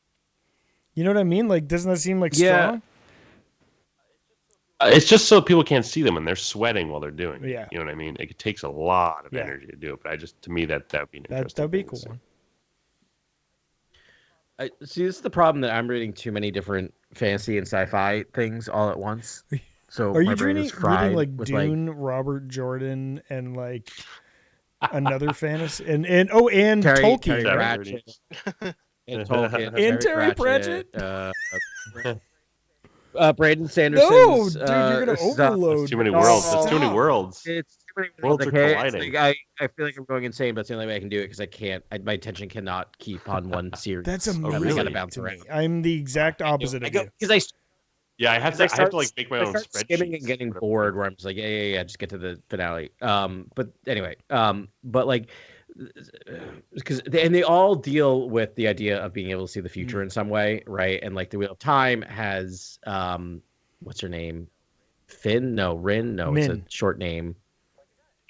you know what I mean? Like, doesn't that seem like Yeah. strong? It's just so people can't see them and they're sweating while they're doing it. Yeah. You know what I mean? It takes a lot of Yeah. energy to do it, but to me that would be an interesting That'd be thing to cool. see. See, this is the problem that I'm reading too many different fantasy and sci-fi things all at once. So Are my you brain is reading fried like with Dune, Robert Jordan, and like another fantasy, and Terry Tolkien, right? Pratchett and Tolkien, And Terry Pratchett, Pratchett? Brandon No, Sanderson's dude, you're gonna stuff. That's too overload. many worlds. That's too many Stop. worlds. It's too many worlds. Worlds are Okay, it's colliding. like I feel like I'm going insane, but it's the only way I can do it because I can't. My attention cannot keep on one series. That's Oh, amazing I gotta really? bounce to around. me. I'm the exact opposite I of go you. because Yeah, I have to. I have to like make my I own start skimming and spreadsheets. getting whatever. bored where I'm just like, yeah, just get to the finale. But anyway, but like, because they all deal with the idea of being able to see the future in some way, right? And like the Wheel of Time has, what's her name? Finn? No, Rin? No, it's a Min. short name.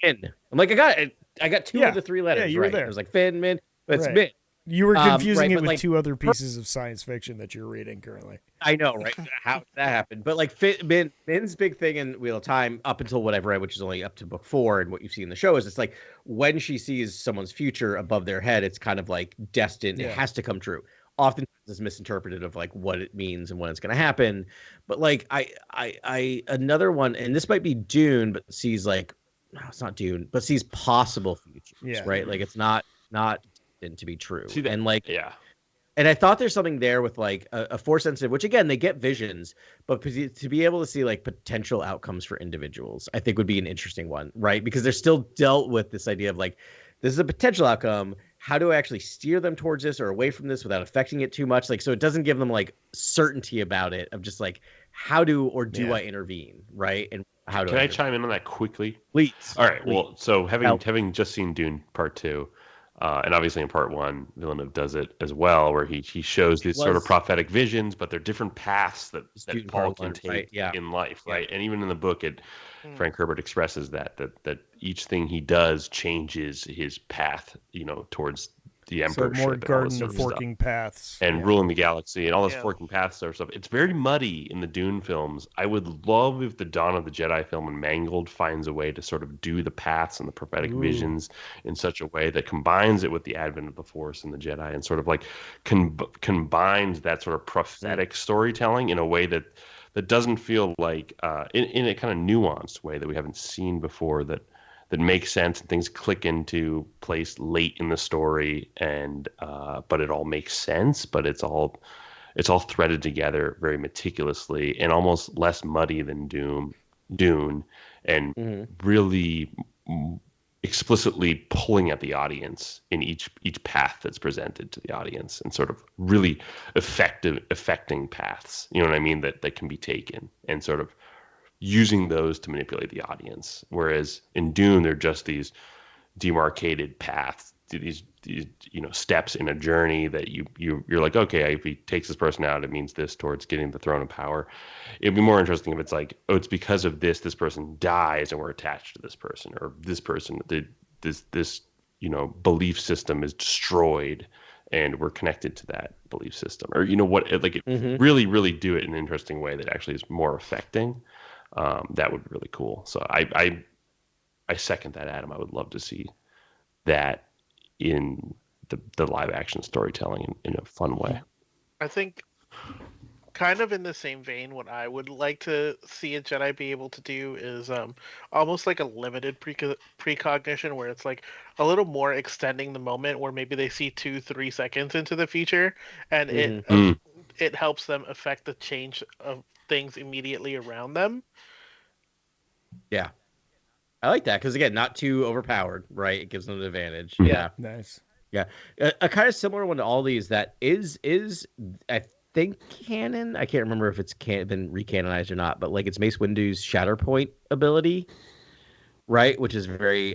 Finn. I'm like, I got two of Yeah. the three Yeah, letters you were right. there. It was like Finn, Min, but it's Right. Min. You were confusing Right, it but with like two other pieces of science fiction that you're reading currently. I know, right? How did that happen? But like Min's big thing in Wheel of Time, up until what I've read, which is only up to book 4, and what you see in the show is it's like when she sees someone's future above their head, it's kind of like destined. It Yeah. has to come true. Oftentimes it's misinterpreted of like what it means and when it's going to happen. But like I another one, and this might be Dune, but sees like no, it's not Dune, but sees possible futures, Yeah. right? Like it's not destined to be true, See that? and like. Yeah. And I thought there's something there with like a force sensitive, which again they get visions, but to be able to see like potential outcomes for individuals, I think would be an interesting one, right? Because they're still dealt with this idea of like, this is a potential outcome. How do I actually steer them towards this or away from this without affecting it too much? Like, so it doesn't give them like certainty about it of just like, how do or do I intervene, right? And how do Can I intervene? chime in on that quickly? Please. All right. Please. Well, so Help. having just seen Dune Part 2, and obviously in Part 1, Villeneuve does it as well, where he shows these sort of was- prophetic visions, but they're different paths that Dune Paul Part can 1, take right? Yeah. in life, Yeah. right? And even in the book, Mm. Frank Herbert expresses that each thing he does changes his path, towards the So emperorship more and all this garden sort of of stuff. forking paths. And Yeah. ruling the galaxy and all this Yeah. forking paths sort of stuff. It's very muddy in the Dune films. I would love if the Dawn of the Jedi film and Mangled finds a way to sort of do the paths and the prophetic Ooh. visions in such a way that combines it with the advent of the Force and the Jedi and sort of like combines that sort of prophetic storytelling in a way that doesn't feel like in a kind of nuanced way that we haven't seen before that makes sense and things click into place late in the story and but it all makes sense, but it's all threaded together very meticulously and almost less muddy than Dune and Mhm. really explicitly pulling at the audience in each path that's presented to the audience and sort of really affecting paths, you know what I mean, that can be taken and sort of using those to manipulate the audience. Whereas in Dune, they're just these demarcated paths, these steps in a journey that you're like, okay, if he takes this person out, it means this towards getting the throne of power. It'd be more interesting if it's like, oh, it's because of this person dies and we're attached to this person, or this person, this belief system is destroyed and we're connected to that belief system, or like it really do it in an interesting way that actually is more affecting. That would be really cool. So I second that, Adam. I would love to see that in the live action storytelling in a fun way. I think kind of in the same vein, what I would like to see a Jedi be able to do is almost like a limited precognition, where it's like a little more extending the moment, where maybe they see 2-3 seconds into the future, and it helps them affect the change of things immediately around them. Yeah. I like that because again, not too overpowered, right? It gives them an advantage. Yeah, Nice. yeah. A kind of similar one to all these that is I think canon. I can't remember if it's been recanonized or not, but like it's Mace Windu's Shatterpoint ability, right? Which is very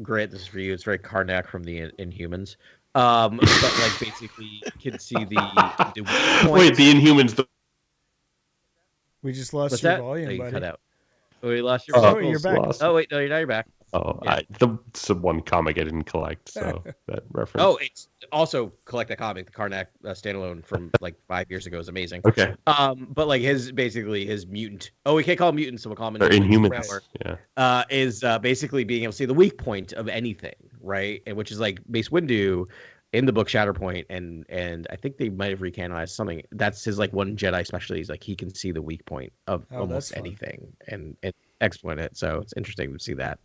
great. This is for you. It's very Karnak from the Inhumans. But like basically you can see the Wait, the Inhumans. We just lost What's your that? volume, Oh, you buddy. cut out. Oh, you lost your Oh, vocals. you're back. Oh wait, no, you're back. Oh, Yeah. the one comic I didn't collect, so that reference. Oh, it's also collect a comic. The Karnak standalone from like 5 years ago is amazing. Okay. But like his mutant. Oh, we can't call him mutant, so we'll call him They're Inhumans. Power, Yeah. is basically being able to see the weak point of anything, right? And which is like Mace Windu in the book Shatterpoint, and I think they might have recanonized something. That's his like one Jedi specialty. Is like he can see the weak point of Oh, almost that's fun. anything and exploit it. So it's interesting to see that.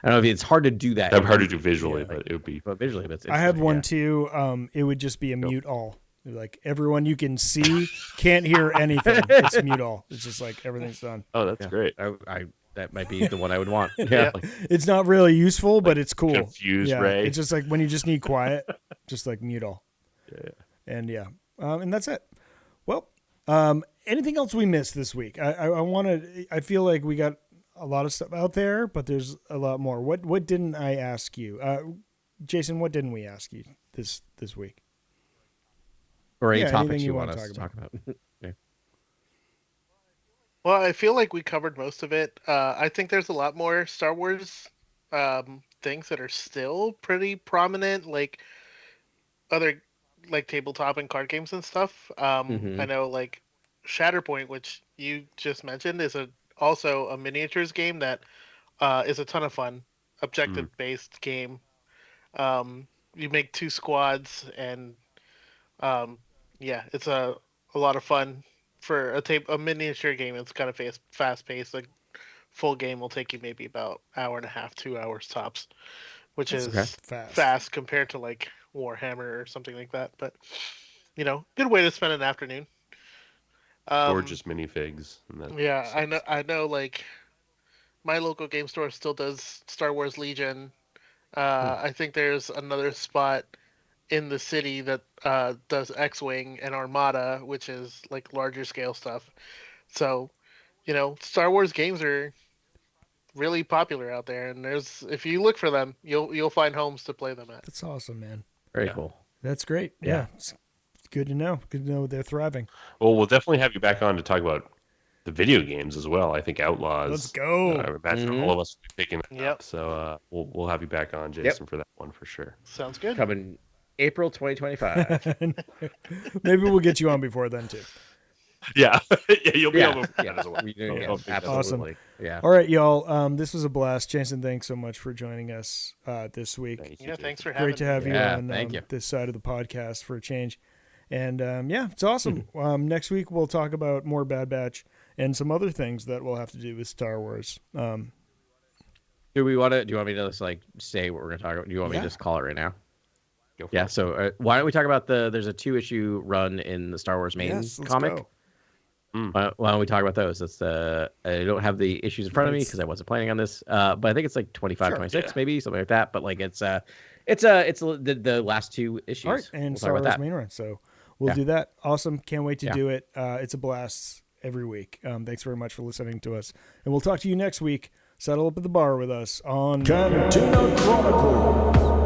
I don't know if it's hard to do that. That'd be hard to do visually, Yeah. but it would be. But visually, that's I have interesting, one yeah. too. It would just be a mute all. Like everyone you can see can't hear anything. It's mute all. It's just like everything's done. Oh, that's great. I that might be the one I would want. Yeah. Yeah. It's not really useful, but it's cool. Confuse Yeah, Ray. it's just like when you just need quiet, just like mute all. Yeah. And yeah, and that's it. Well, anything else we missed this week? I want to. I feel like we got a lot of stuff out there, but there's a lot more. What didn't I ask you, Jason? What didn't we ask you this week? Or any Yeah, topics anything you you want wanna us to talk talk about. Yeah. Well, I feel like we covered most of it. I think there's a lot more Star Wars things that are still pretty prominent, like other like tabletop and card games and stuff. Mhm. I know like Shatterpoint, which you just mentioned, is also a miniatures game that is a ton of fun, objective based game. You make two squads, and yeah, it's a lot of fun for a miniature game. It's kind of fast paced. Like full game will take you maybe about hour and a half, 2 hours tops, which That's is fast. fast compared to like Warhammer or something like that. But good way to spend an afternoon. Gorgeous minifigs. And that Yeah, I know. I know. Like my local game store still does Star Wars Legion. I think there's another spot in the city that does X-wing and Armada, which is like larger scale stuff. So, Star Wars games are really popular out there, and if you look for them, you'll find homes to play them at. That's awesome, man. Very Yeah. cool. That's great. Yeah, it's good to know. Good to know they're thriving. Well, we'll definitely have you back on to talk about the video games as well. I think Outlaws. Let's go. I imagine all of us will be picking that Yep. up. So we'll have you back on, Jason, for that one for sure. Sounds good. Coming April 2025. Maybe we'll get you on before then too. Yeah, yeah, you'll be Yeah. able to that as well. We do, yeah, Oh, big time. absolutely. Yeah. All right, y'all. This was a blast. Jason, thanks so much for joining us this week. Thank you, Yeah, Jason. thanks for having Great to me. have you Yeah, on thank you. this side of the podcast for a change. And yeah, it's awesome. Next week we'll talk about more Bad Batch and some other things that will have to do with Star Wars. Do you want me to just like say what we're going to talk about? Do you want me Yeah. to just call it right now? Go for Yeah. it. So why don't we talk about there's a 2-issue run in the Star Wars main Yes, let's comic. go. Why don't we talk about those? That's I don't have the issues in front of me because I wasn't planning on this. But I think it's like 25, Sure, 26, yeah. maybe something like that. But like it's the last 2 issues. All right, and We'll Star talk about Wars that. main run. So we'll Yeah. do that. Awesome. Can't wait to Yeah. do it. It's a blast every week. Thanks very much for listening to us. And we'll talk to you next week. Settle up at the bar with us on Cantina Chronicles.